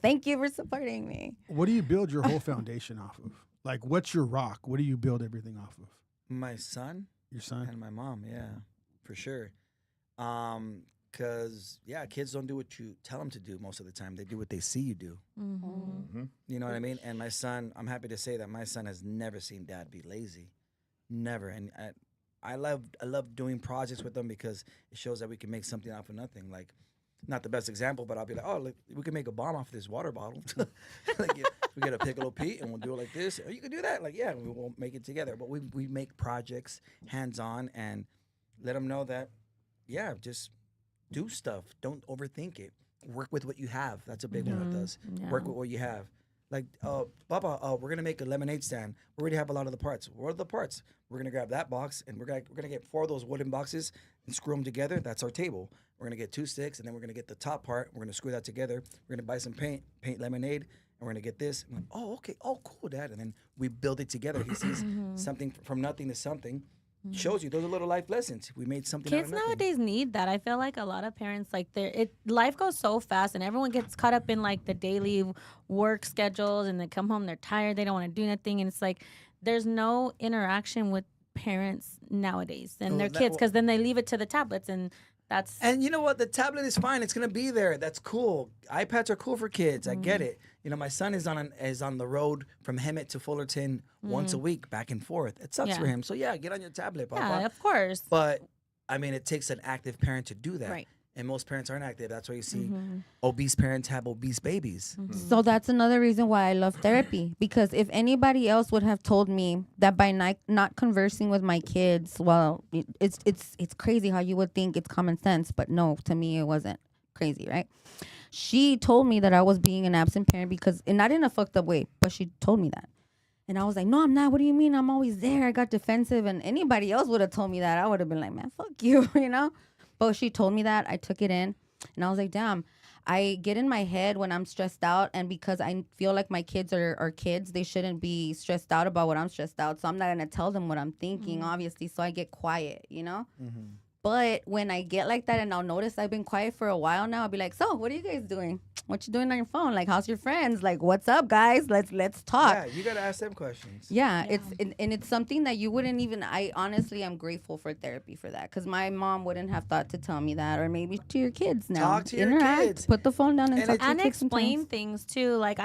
Thank you for supporting me. What do you build your whole foundation off of? Like, what's your rock? What do you build everything off of? My son Your son? and my mom, yeah, for sure. Cause kids don't do what you tell them to do most of the time. They do what they see you do. You know what I mean? And my son, I'm happy to say that my son has never seen dad be lazy, never. And I love doing projects with them because it shows that we can make something out of nothing. Like, not the best example, but I'll be like, oh, look, we can make a bomb off of this water bottle. Like, we get a Piccolo Pete and we'll do it like this. Or you can do that. Like, yeah, we won't make it together. But we make projects hands-on and let them know that, just do stuff. Don't overthink it. Work with what you have. That's a big one with us. Yeah. Work with what you have. Like, Papa, we're gonna make a lemonade stand. We already have a lot of the parts. What are the parts? We're gonna grab that box and we're gonna get 4 of those wooden boxes and screw them together. That's our table. We're gonna get 2 sticks and then we're gonna get the top part. We're gonna screw that together. We're gonna buy some paint lemonade, and we're gonna get this. I'm like, oh, okay, oh, cool, Dad. And then we build it together. He sees something from nothing to something. Shows you those are little life lessons. We made something. Kids out of nothing. nowadays need that. I feel like a lot of parents life goes so fast and everyone gets caught up in like the daily work schedules and they come home, they're tired, they don't want to do nothing, and it's like there's no interaction with parents nowadays and their kids because then they leave it to the tablets and That's And you know what? The tablet is fine. It's gonna be there. That's cool. iPads are cool for kids. I get it. You know, my son is on the road from Hemet to Fullerton once a week, back and forth. It sucks for him. So yeah, get on your tablet, Papa. yeah, of course. But I mean, it takes an active parent to do that. Right. And most parents aren't active. That's why you see obese parents have obese babies. So that's another reason why I love therapy. Because if anybody else would have told me that by not conversing with my kids, well, it's crazy how you would think it's common sense, but no, to me it wasn't crazy, right? She told me that I was being an absent parent because, and not in a fucked up way, but she told me that. And I was like, no, I'm not. What do you mean? I'm always there. I got defensive. And anybody else would have told me that, I would have been like, man, fuck you, you know? But she told me that. I took it in. And I was like, damn, I get in my head when I'm stressed out. And because I feel like my kids are kids, they shouldn't be stressed out about what I'm stressed out. So I'm not going to tell them what I'm thinking, obviously. So I get quiet, you know? But when I get like that and I'll notice I've been quiet for a while now, I'll be like, so what are you guys doing? What you doing on your phone? Like, how's your friends? Like, what's up, guys? Let's talk. Yeah, you got to ask them questions. Yeah, and it's something that you wouldn't even, I honestly am grateful for therapy for that, because my mom wouldn't have thought to tell me that, or maybe to your kids now. Talk to your Interact, kids. put the phone down and talk to your And kids explain sometimes. things too. Like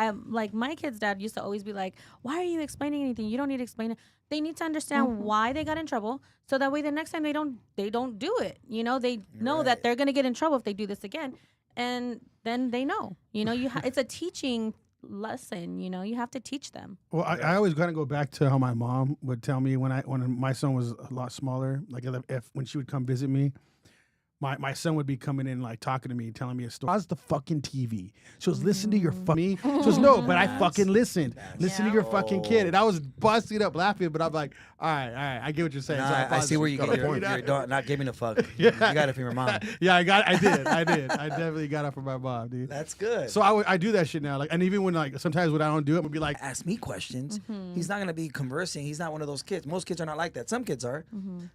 my kid's dad used to always be like, why are you explaining anything? You don't need to explain it. They need to understand why they got in trouble, so that way the next time they don't do it. You know, they know that they're gonna get in trouble if they do this again, and then they know. You know, it's a teaching lesson. You know, you have to teach them. Well, I always kind of go back to how my mom would tell me when my son was a lot smaller. Like if when she would come visit me, my son would be coming in like talking to me, telling me a story. How's the fucking TV? She goes, listen to your funny. She goes, no, but I fucking listened. Listen to your fucking kid. And I was busting up laughing, but I'm like, all right, I get what you're saying. Nah, So I see where you get your not giving a fuck. You got it from your mom. Yeah, I did. I definitely got it from my mom, dude. That's good. So I do that shit now. Like, and even when like sometimes when I don't do it, I'll be like, Ask me questions. He's not gonna be conversing. He's not one of those kids. Most kids are not like that. Some kids are.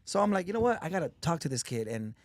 So I'm like, you know what? I gotta talk to this kid, and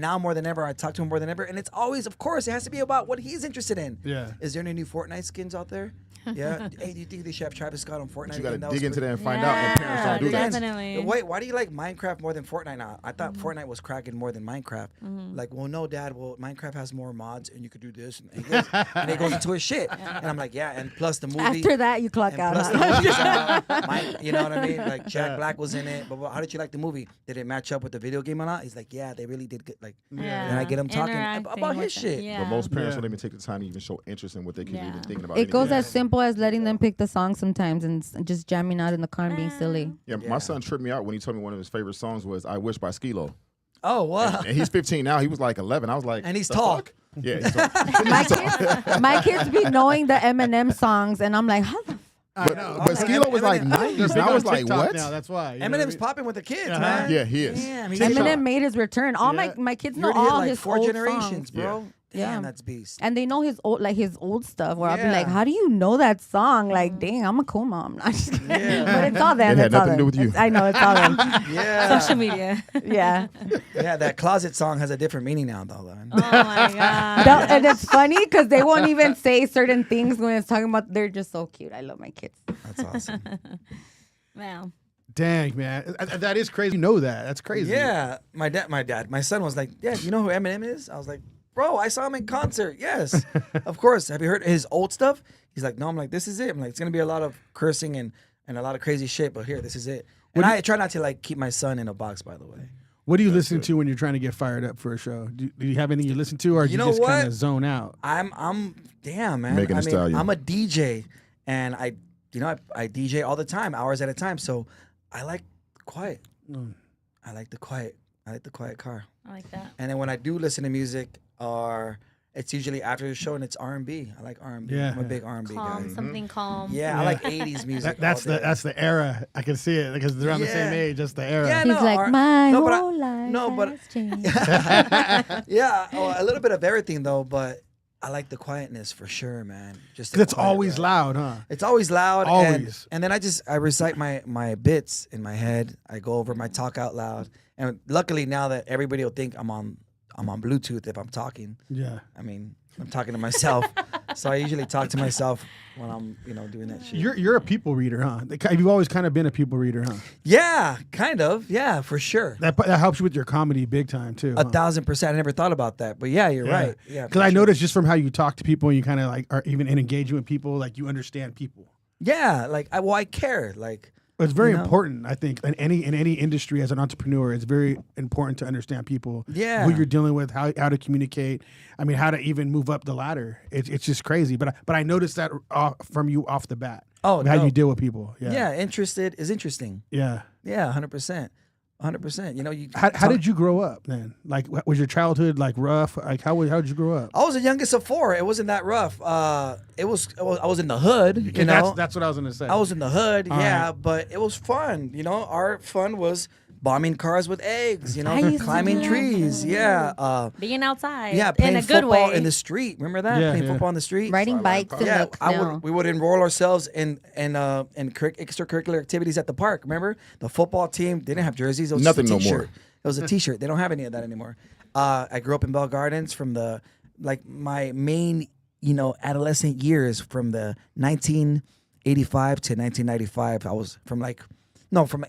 now more than ever, I talk to him more than ever. And it's always, of course, it has to be about what he's interested in. Yeah. Is there any new Fortnite skins out there? Yeah. Hey, do you think they should have Travis Scott on Fortnite? You got to again? dig into that and find out. Yeah, And parents don't do that. definitely. Wait, why do you like Minecraft more than Fortnite now? I thought Fortnite was cracking more than Minecraft. Like, well, no, Dad. Well, Minecraft has more mods, and you could do this, and it goes into his shit. And I'm like, yeah. And plus the movie. After that, you clock And out. plus huh? the movie's out. You know what I mean? Like Jack Black was in it. But how did you like the movie? Did it match up with the video game a lot? He's like, yeah, they really did good. Like, and I get him talking Interacting about with his them. shit. Yeah. But most parents Yeah. don't even take the time to even show interest in what their kids are even thinking about. It goes anyway. as simple as letting them pick the song sometimes and just jamming out in the car and being silly. Yeah, my son tripped me out when he told me one of his favorite songs was "I Wish" by Skee-Lo. Oh wow. And he's 15 now. He was like 11. I was like, And he's "The tall." fuck?" Yeah, he's tall. My kids be knowing the Eminem songs, and I'm like, how the But Skee-Lo was like Eminem- 90s. And I was like, TikTok what? Now, that's why. You know what I Eminem's mean? popping with the kids, Uh-huh. man. Yeah, he is. Damn, he's Eminem made his return. All Yeah. my kids You know already hit all like his 4 old generations, songs. bro. Yeah. Damn, that's beast. And they know his old stuff. Where I'll be like, Yeah. "How do you know that song?" Like, dang, I'm a cool mom. I'm just kidding. Yeah. But it's all them. It had It's all nothing to do them. with you. I know it's all them. Yeah. Social media. Yeah. Yeah, that closet song has a different meaning now, though. Man. Oh my god. And it's funny because they won't even say certain things when it's talking about. They're just so cute. I love my kids. That's awesome. Wow. Dang, man, that is crazy. You know that? That's crazy. Yeah, my son was like, "Yeah, you know who Eminem is?" I was like, "Bro, I saw him in concert." Yes, of course. Have you heard his old stuff? He's like, "No." I'm like, "This is it." I'm like, "It's gonna be a lot of cursing and a lot of crazy shit, but here, this is it." And I try not to like keep my son in a box, by the way. What do you listen to when you're trying to get fired up for a show? Do you have anything you listen to, or do You you know just kind what? of zone out? I'm damn man. Megan Thee Stallion. I'm a DJ, and I DJ all the time, hours at a time. So I like quiet. I like the quiet. I like the quiet car. I like that. And then when I do listen to music, it's usually after the show and it's R&B. I like R&B. Yeah. I'm a big R&B Calm, guy. something calm. Yeah, I like 80s music. That's all day. the era. I can see it because they're around the same Yeah. age. That's the era. Yeah, He's no, like, my no, but I- whole life no, but- has changed. Yeah, a little bit of everything though, but I like the quietness for sure, man. Just the It's quiet always vibe. loud, huh? It's always loud. Always. And then I recite my bits in my head. I go over my talk out loud. And luckily now that everybody will think I'm on Bluetooth if I'm talking. Yeah. I mean, I'm talking to myself. So I usually talk to myself when I'm, doing that shit. You're a people reader, huh? You've always kind of been a people reader, huh? Yeah, kind of. Yeah, for sure. That helps you with your comedy big time too. 1,000%. I never thought about that, but yeah, you're right. Yeah, because I noticed just from how you talk to people, and you kind of like are even in engaging with people, like you understand people. Yeah, like I care. Like it's very important. I think in any industry as an entrepreneur, it's very important to understand people. Yeah, who you're dealing with, how to communicate. I mean, how to even move up the ladder. It's just crazy. But I noticed that from you off the bat. Oh, how you deal with people. Yeah, yeah. Interested is interesting. Yeah, yeah, 100%. 100%. How did you grow up then? Like, was your childhood like rough? Like, how did you grow up? I was the youngest of 4. It wasn't that rough. I was in the hood. You know, that's what I was gonna say. I was in the hood. All yeah, right. but it was fun. Our fun was bombing cars with eggs. I used to climbing do trees. that. Yeah. Being outside. Yeah, playing in a good football way. in the street. Remember that? Yeah, Playing yeah. football in the street. Riding bikes in Yeah, the snow. we would enroll ourselves in extracurricular activities at the park. Remember, the football team didn't have jerseys. It was Nothing just a no t-shirt. more. It was a T-shirt. They don't have any of that anymore. I grew up in Bell Gardens from my main adolescent years from the 1985 to 1995. I was from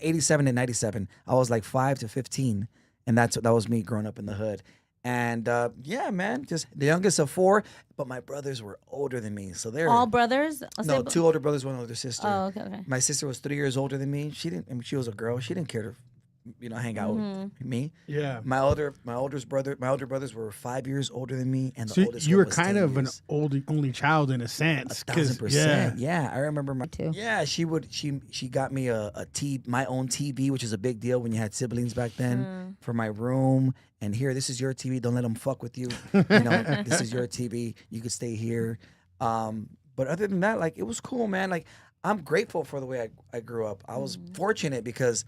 87 to 97. I was like 5 to 15, and that was me growing up in the hood. And yeah, man, just the youngest of 4, but my brothers were older than me, so they're All brothers? no 2 older brothers, 1 older sister. Oh, okay. My sister was 3 years older than me. She was a girl. She didn't care to hang out with me. Yeah. My older brothers were 5 years older than me, and the So oldest you one were was kind 10 of years. an only child in a sense. 1,000%. Yeah, I remember too. Yeah, she got me my own TV, which is a big deal when you had siblings back then, for my room. And here, this is your TV. Don't let them fuck with you. This is your TV. You could stay here. But other than that, like, it was cool, man. Like, I'm grateful for the way I grew up. I was fortunate because,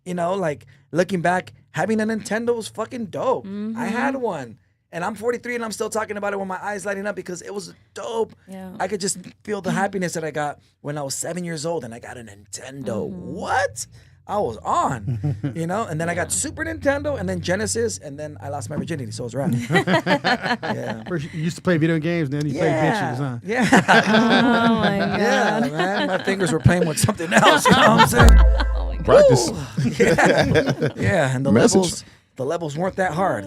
like, looking back, having a Nintendo was fucking dope. I had one. And I'm 43 and I'm still talking about it with my eyes lighting up because it was dope. Yeah. I could just feel the happiness that I got when I was 7 years old and I got a Nintendo. What? I was on, and then I got Super Nintendo and then Genesis and then I lost my virginity, so it was right. Yeah. First, you used to play video games, then you played bitches, huh? Yeah. Oh, my God. Yeah, man. My fingers were playing with something else, you know what I'm saying? Oh, my God. Practice. Yeah, and the Message. levels weren't that hard.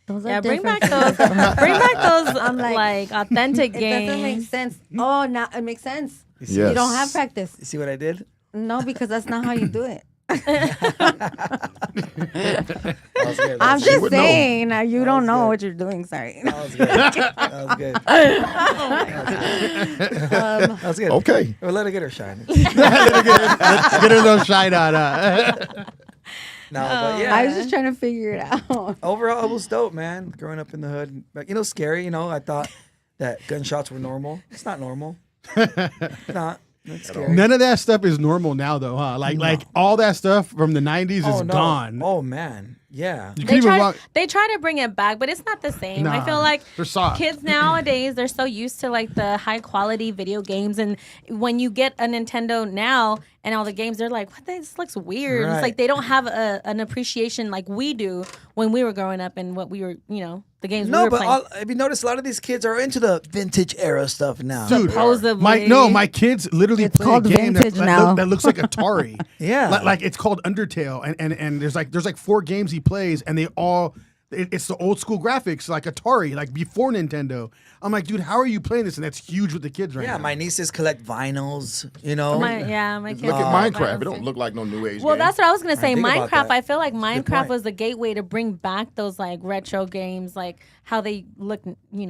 Those are Yeah, bring back different. those I'm like authentic It games. doesn't make sense. Oh, now it makes sense. Yes. You don't have practice. You see what I did? No, because that's not how you do it. That was good. I'm She just would know. saying. You don't was know good. what you're doing. Sorry. That was good. That was good. That was good. Okay. Well, let her get her shine. Get a little shine on. No, but yeah. I was just trying to figure it out. Overall, it was dope, man. Growing up in the hood, like, scary. I thought that gunshots were normal. It's not normal. It's not. It's scary. None of that stuff is normal now, though, huh? Like all that stuff from the '90s is no. gone. Oh man, yeah. You They couldn't even try, walk. they try to bring it back, but it's not the same. I Nah, feel like they're soft. kids nowadays, they're so used to like the high quality video games. And when you get a Nintendo now and all the games, they're like, what? This looks weird. Right. It's like they don't have an appreciation like we do when we were growing up and what we were, the games we No, were but playing. have you noticed a lot of these kids are into the vintage era stuff now? Dude, Supposedly. my kids literally It's play called a game that, vintage now. that looks like Atari. Yeah. like it's called Undertale, and there's like 4 games he plays, and they all it's the old school graphics like Atari, like before Nintendo. I'm like, dude, how are you playing this? And that's huge with the kids right now. Yeah, my nieces collect vinyls. my kids. Look at love Minecraft. It violence. don't look like no new age Well, game. that's what I was gonna say. think about Minecraft. that. I feel like good Minecraft point. was the gateway to bring back those like retro games, like how they looked,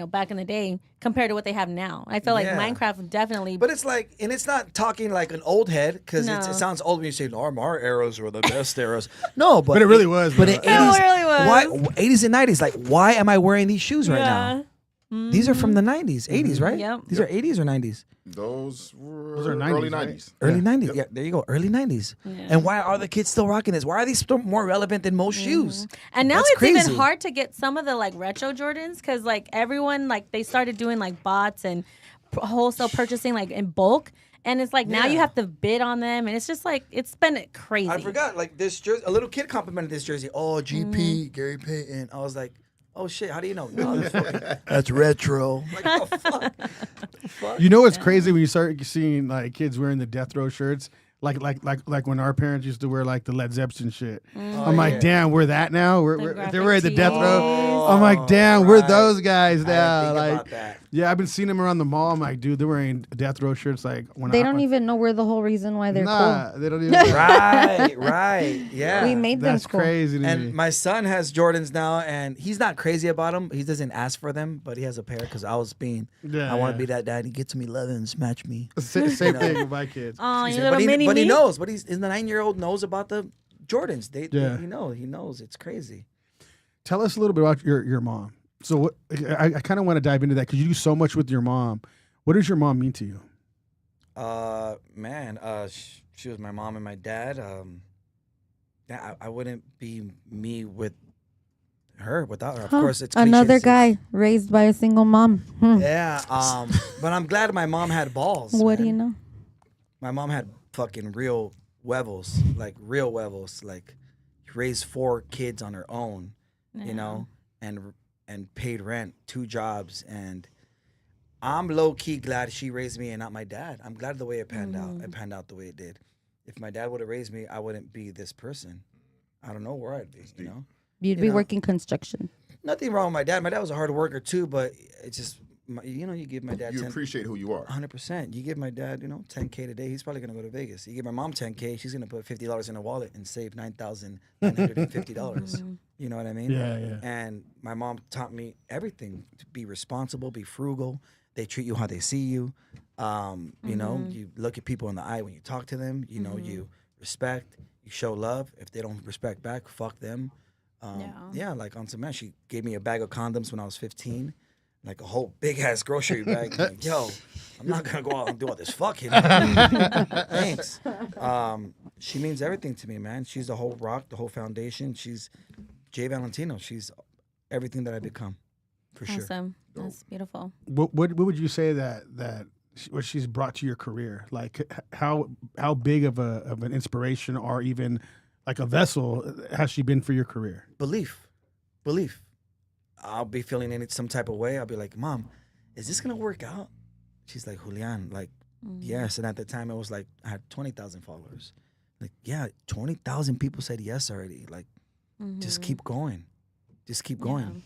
back in the day, compared to what they have now. I feel like Yeah. Minecraft definitely. But it's like, and it's not talking like an old head because No. it sounds old when you say our eras were the best eras. No, but But it really was, But though. in It 80s, really was. Why 80s and 90s? Like, why am I wearing these shoes right now? Yeah. These are from the 90s, 80s, right? Yep. These are 80s or 90s? Those were Those are 90s, early right? 90s. Early 90s. Yeah, there you go. Early 90s. And why are the kids still rocking this? Why are these still more relevant than most shoes? And now That's it's crazy. even hard to get some of the like retro Jordans because like everyone like they started doing like bots and wholesale purchasing like in bulk. And it's like now you Yeah. have to bid on them, and it's just like it's been crazy. I forgot. Like this jersey, a little kid complimented this jersey. Oh, GP, Gary Payton. I was like, Oh shit, how do you know? No, that's retro. Like, oh, fuck. You know what's crazy when you start seeing like kids wearing the Death Row shirts, like when our parents used to wear like the Led Zeppelin shit. I'm like, damn, we're that now. If they're wearing the Death Row, I'm like, damn, we're those guys now. I didn't think Like, about that. yeah, I've been seeing them around the mall. I'm like, dude, they're wearing Death Row shirts. Like, when They don't even know we're the whole reason why they're they don't even. Right. Yeah. We made them That's cool. crazy to me. And my son has Jordans now, and he's not crazy about them. He doesn't ask for them, but he has a pair because I was being, Yeah, I want yeah. to be that dad. He gets me 11s, match me. Same thing with my kids. Oh, you But little mini he me. knows. But his 9-year-old knows about the Jordans. Yeah. He knows. It's crazy. Tell us a little bit about your mom. So what, I kind of want to dive into that because you do so much with your mom. What does your mom mean to you? Man, she was my mom and my dad. I wouldn't be me with her without her. Of course, it's cliche Another to say. guy raised by a single mom. Yeah. But I'm glad my mom had balls. What do man. you know? My mom had fucking real huevos, like real huevos. Like raised 4 kids on her own, you know, and paid rent, 2 jobs, and I'm low key glad she raised me and not my dad. I'm glad the way it panned out. It panned out the way it did. If my dad would have raised me, I wouldn't be this person. I don't know where I'd be. You know, You'd be working construction. nothing wrong with my dad. My dad was a hard worker too, but it's just you give my dad You 10, appreciate who you are. 100%. You give my dad, $10K today, he's probably gonna go to Vegas. You give my mom 10K, she's gonna put $50 in a wallet and save $9,950. You know what I mean? Yeah, yeah. And my mom taught me everything: to be responsible, be frugal. They treat you how they see you. You know, you look at people in the eye when you talk to them. You know, you respect, you show love. If they don't respect back, fuck them. Yeah, like on some man, she gave me a bag of condoms when I was 15. Like a whole big ass grocery bag. Like, yo, I'm not gonna go out and do all this fucking. Thanks. She means everything to me, man. She's the whole rock, the whole foundation. She's Jay Valentino. She's everything that I become, for sure. Awesome. That's beautiful. What would you say that what she's brought to your career? Like how big of an inspiration or even like a vessel has she been for your career? Belief. I'll be feeling some type of way. I'll be like, Mom, is this gonna work out? She's like, Julian, like, yes. And at the time, it was like I had 20,000 followers. Like, yeah, 20,000 people said yes already. Like, just keep going. Just keep going. Yeah.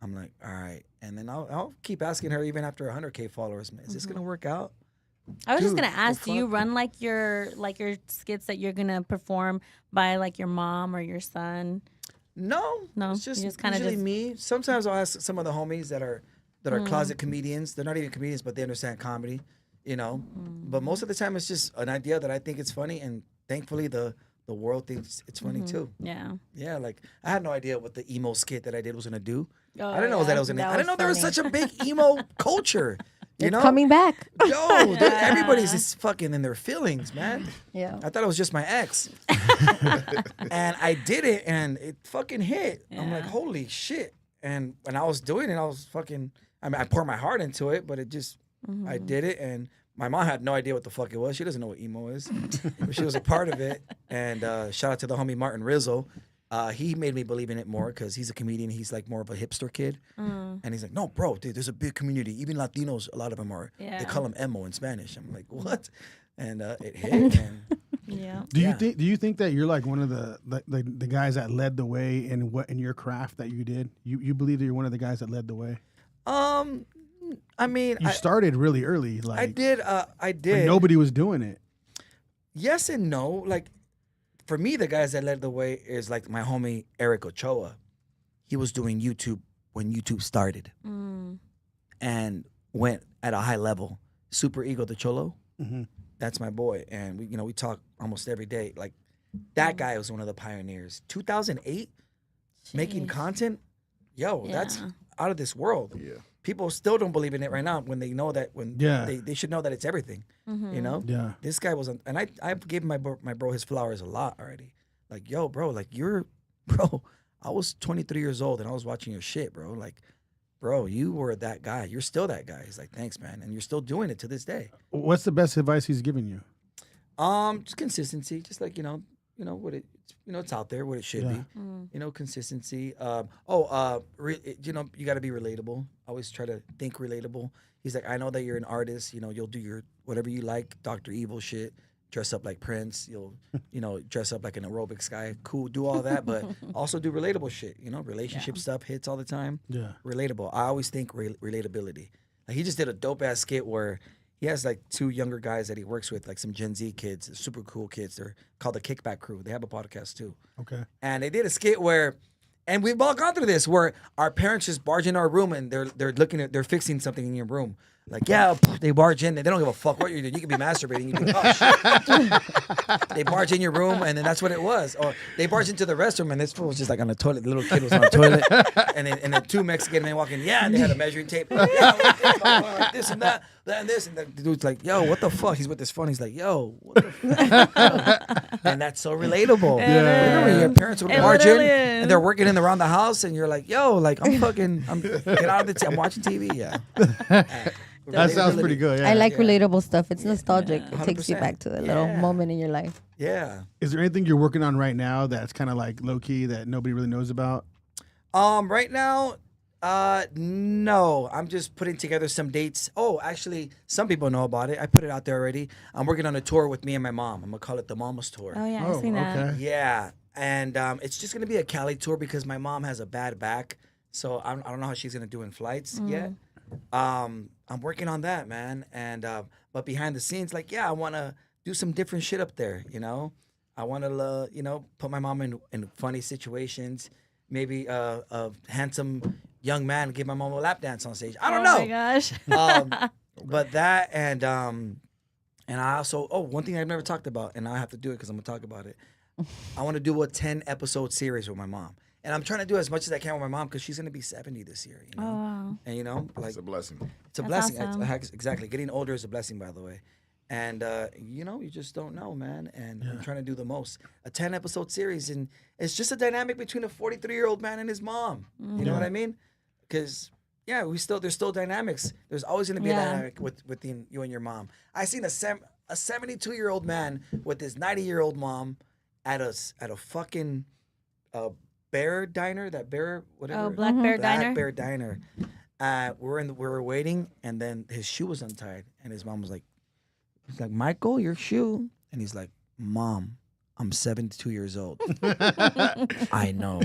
I'm like, all right. And then I'll keep asking her even after 100K followers, man, is this gonna work out? I was just Dude, gonna ask, do you fuck. run like your skits that you're gonna perform by like your mom or your son? No, No, It's just, you just kinda usually just- me. Sometimes I'll ask some of the homies that are closet comedians. They're not even comedians, but they understand comedy, But most of the time, it's just an idea that I think it's funny, and thankfully the world thinks it's funny too. Yeah. Yeah, like I had no idea what the emo skit that I did was gonna do. Oh, I didn't know that it was gonna. that I didn't know was there was funny. such a big emo culture. You It's know, coming back. yo, dude, everybody's just fucking in their feelings, man. Yeah. I thought it was just my ex. And I did it and it fucking hit. I'm like, holy shit. And when I was doing it, I was fucking, I poured my heart into it, but it just, I did it. And my mom had no idea what the fuck it was. She doesn't know what emo is. But she was a part of it. And shout out to the homie Martin Rizzo. He made me believe in it more because he's a comedian. He's like more of a hipster kid. And he's like, no, bro, dude, there's a big community. Even Latinos, a lot of them are, they call them emo in Spanish. I'm like, what? And it hit. And Yeah. Do you think that you're like one of the guys that led the way in your craft that you did? You believe that you're one of the guys that led the way? I mean, You started really early. Like I did. when nobody was doing it. Yes and no. Like, for me, the guys that led the way is like my homie Eric Ochoa. He was doing YouTube when YouTube started and went at a high level. Super Ego the Cholo. That's my boy. And we talk almost every day. Like, that guy was one of the pioneers. 2008, making content. Yo, that's out of this world. Yeah. People still don't believe in it right now when they know that they should know that it's everything. Yeah. This guy was, and I gave my bro his flowers a lot already. Like, yo, bro, like bro, I was 23 years old and I was watching your shit, bro. Like, bro, you were that guy. You're still that guy. He's like, thanks, man, and you're still doing it to this day. What's the best advice he's given you? Just consistency, just like what it it's out there what it should Yeah. be. Consistency. You got to be relatable. Always try to think relatable. He's like, I know that you're an artist. You'll do your whatever you like, Dr. Evil shit. Dress up like Prince. You'll, dress up like an aerobics guy. Cool, do all that, but also do relatable shit. Relationship stuff hits all the time. Yeah. Relatable. I always think relatability. Like he just did a dope ass skit where he has like 2 younger guys that he works with, like some Gen Z kids, super cool kids. They're called the Kickback Crew. They have a podcast too. Okay. And they did a skit where, and we've all gone through this, where our parents just barge in our room and they're fixing something in your room. Like, yeah, they barge in. They don't give a fuck what you're doing. You could be masturbating. You can, oh, shit. They barge in your room, and then that's what it was. Or they barge into the restroom, and this fool was just like on the toilet. The little kid was on the toilet. And then 2 Mexican men walk in. Yeah, and they had a measuring tape. Yeah, like this and that and this. And the dude's like, yo, what the fuck? He's with this phone. He's like, yo, what the fuck? And that's so relatable. Remember, your parents would barge in, and they're working in around the house, and you're like, yo, like, I'm get out of the TV. I'm watching TV. Yeah. That sounds pretty good. Yeah. I like relatable stuff. It's nostalgic. It takes you 100%. back to the little moment in your life. Yeah. Is there anything you're working on right now that's kind of like low key that nobody really knows about? Right now, no. I'm just putting together some dates. Oh, actually, some people know about it. I put it out there already. I'm working on a tour with me and my mom. I'm gonna call it the Mama's Tour. Oh yeah, I've seen that. Okay. Yeah, and it's just gonna be a Cali tour because my mom has a bad back, so I don't know how she's gonna do in flights yet. I'm working on that, man. And but behind the scenes, like, yeah, I want to do some different shit up there. I want to put my mom in funny situations. Maybe a handsome young man give my mom a lap dance on stage. I don't know. Oh my gosh. But that and I also one thing I've never talked about, and I have to do it because I'm gonna talk about it. I want to do a 10-episode series with my mom. And I'm trying to do as much as I can with my mom because she's going to be 70 this year. Oh, wow. And, like... It's a blessing. It's a That's blessing. awesome. Exactly. Getting older is a blessing, by the way. And, you just don't know, man. And I'm trying to do the most. A 10-episode series. And it's just a dynamic between a 43-year-old man and his mom. You know what I mean? Because, yeah, there's still dynamics. There's always going to be a dynamic within you and your mom. I seen a 72-year-old man with his 90-year-old mom at a fucking... Bear Diner, that bear, whatever. Oh, Black Bear Diner. Black Bear Diner. We were waiting, and then his shoe was untied, and his mom was like, Michael, your shoe, and he's like, Mom, I'm 72 years old. I know.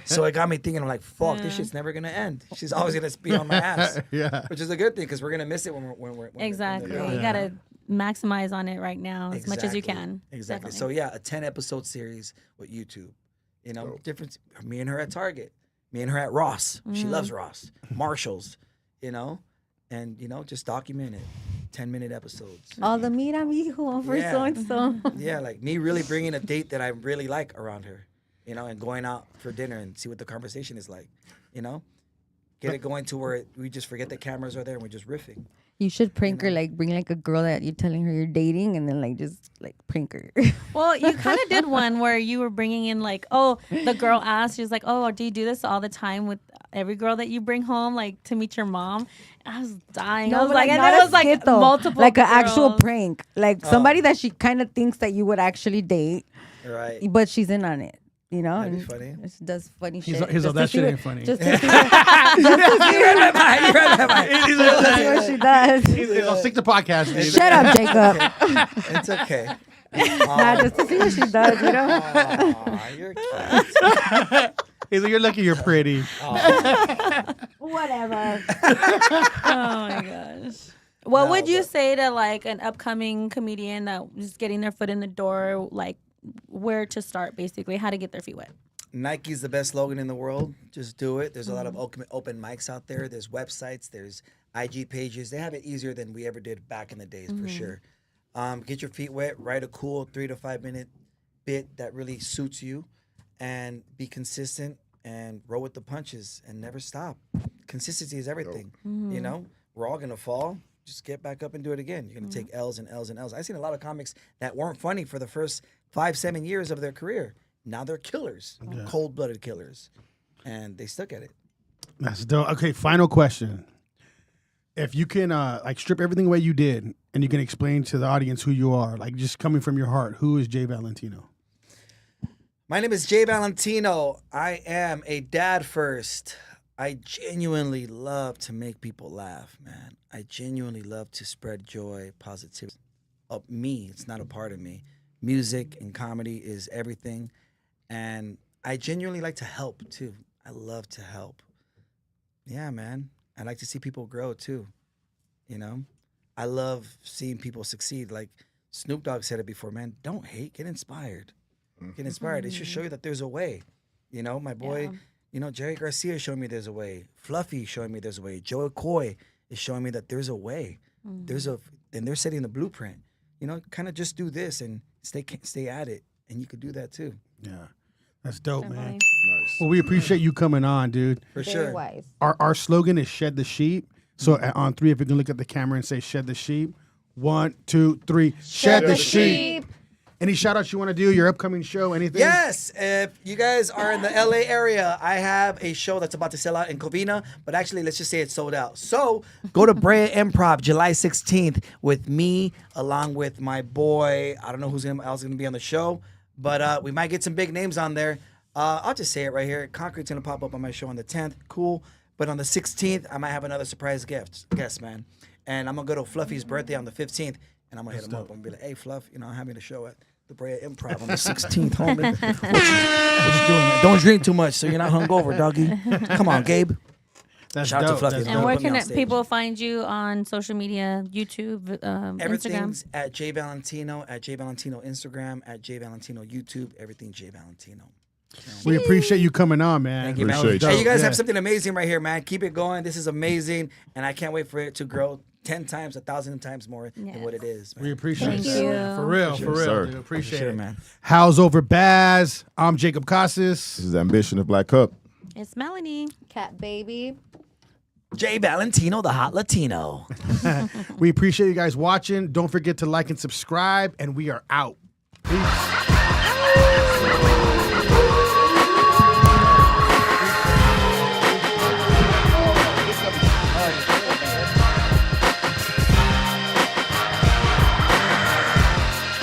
So it got me thinking, I'm like, fuck, this shit's never gonna end. She's always gonna be on my ass. Yeah. Which is a good thing because we're gonna miss it when we're Exactly. when You gotta maximize on it right now as much as you can. Exactly. Definitely. So yeah, a 10-episode series with YouTube. Different. Me and her at Target. Me and her at Ross. She loves Ross. Marshalls. And just document it. 10-minute episodes. All the mira mijo for so and so. Yeah, like me really bringing a date that I really like around her. And going out for dinner and see what the conversation is like. Get it going to where we just forget the cameras are there and we're just riffing. You should prank her, like bring like a girl that you're telling her you're dating, and then like just like prank her. Well, you kind of did one where you were bringing in like, the girl asked, she was like, do you do this all the time with every girl that you bring home, like to meet your mom? I was dying. I was but like, and not then it a was like skit, though. multiple like an girls. actual prank, like somebody that she kind of thinks that you would actually date, Right. but she's in on it. That'd be and funny. she does funny He's shit. like, just that to see shit what- ain't funny. Just to see what, You read my mind. just to see what she does. I'll stick to podcast. Dude. Shut up, Jacob. It's okay. Nah, just to see what she does, Aw, you're cute. He's like, you're lucky you're pretty. Whatever. Oh my gosh. What No, would you but- say to like an upcoming comedian that was getting their foot in the door, like where to start basically, how to get their feet wet? Nike's the best slogan in the world. Just do it. There's a lot of open mics out there. There's websites. There's IG pages. They have it easier than we ever did back in the days, for sure. Get your feet wet. Write a cool 3 to 5 minute bit that really suits you, and be consistent and roll with the punches and never stop. Consistency is everything. We're all gonna fall. Just get back up and do it again. You're gonna take L's and L's and L's. I've seen a lot of comics that weren't funny for the first 5-7 years of their career. Now they're killers, cold-blooded killers, and they stuck at it. That's dope. Okay, final question. If you can like strip everything away you did, and you can explain to the audience who you are, like just coming from your heart, who is Jay Valentino? My name is Jay Valentino. I am a dad first. I genuinely love to make people laugh, man. I genuinely love to spread joy, positivity. Me, it's not a part of me. Music and comedy is everything. And I genuinely like to help, too. I love to help. Yeah, man. I like to see people grow, too. You know? I love seeing people succeed. Like Snoop Dogg said it before, man. Don't hate, get inspired. Get inspired. It should show you that there's a way. You know, my boy, Jerry Garcia showing me there's a way. Fluffy showing me there's a way. Joe Coy is showing me that there's a way. And they're setting the blueprint. You know, kind of just do this and stay at it. And you could do that too. Yeah. That's dope, man. Nice. Well, we appreciate you coming on, dude. For Very sure. wise. Our slogan is Shed the Sheep. So on 3, if you can look at the camera and say Shed the Sheep. 1, 2, 3. Shed the sheep. Any shout outs you want to do? Your upcoming show? Anything? Yes. If you guys are in the LA area, I have a show that's about to sell out in Covina, but actually, let's just say it's sold out. So go to Brea Improv July 16th with me, along with my boy. I don't know who's else going to be on the show, but we might get some big names on there. I'll just say it right here. Concrete's going to pop up on my show on the 10th. Cool. But on the 16th, I might have another surprise guest, man. And I'm going to go to Fluffy's birthday on the 15th. And I'm going to hit him up and be like, hey, Fluff, I'm having a show at the Brea Improv on the 16th, homie. What you doing, man? Don't drink too much so you're not hungover, doggy. Come on, Gabe. That's Shout out to dope. Fluffy. That's And dope. where Put me can on stage. people find you on social media, YouTube, Instagram? Everything's at Jay Valentino, at Jay Valentino Instagram, at Jay Valentino YouTube, everything Jay Valentino. We appreciate you coming on, man. Thank you, man. Appreciate you. Hey, you guys Yeah. have something amazing right here, man. Keep it going. This is amazing. And I can't wait for it to grow 10 times, 1,000 times more than what it is, man. We appreciate Thank that. you. For real, for real. sir. Dude. Appreciate Sure, it, man. Howls over Baaz. I'm Jacob Casas. This is Ambition of Black Cup. It's Melanie. Cat baby. Jay Valentino, the hot Latino. We appreciate you guys watching. Don't forget to like and subscribe, and we are out. Peace.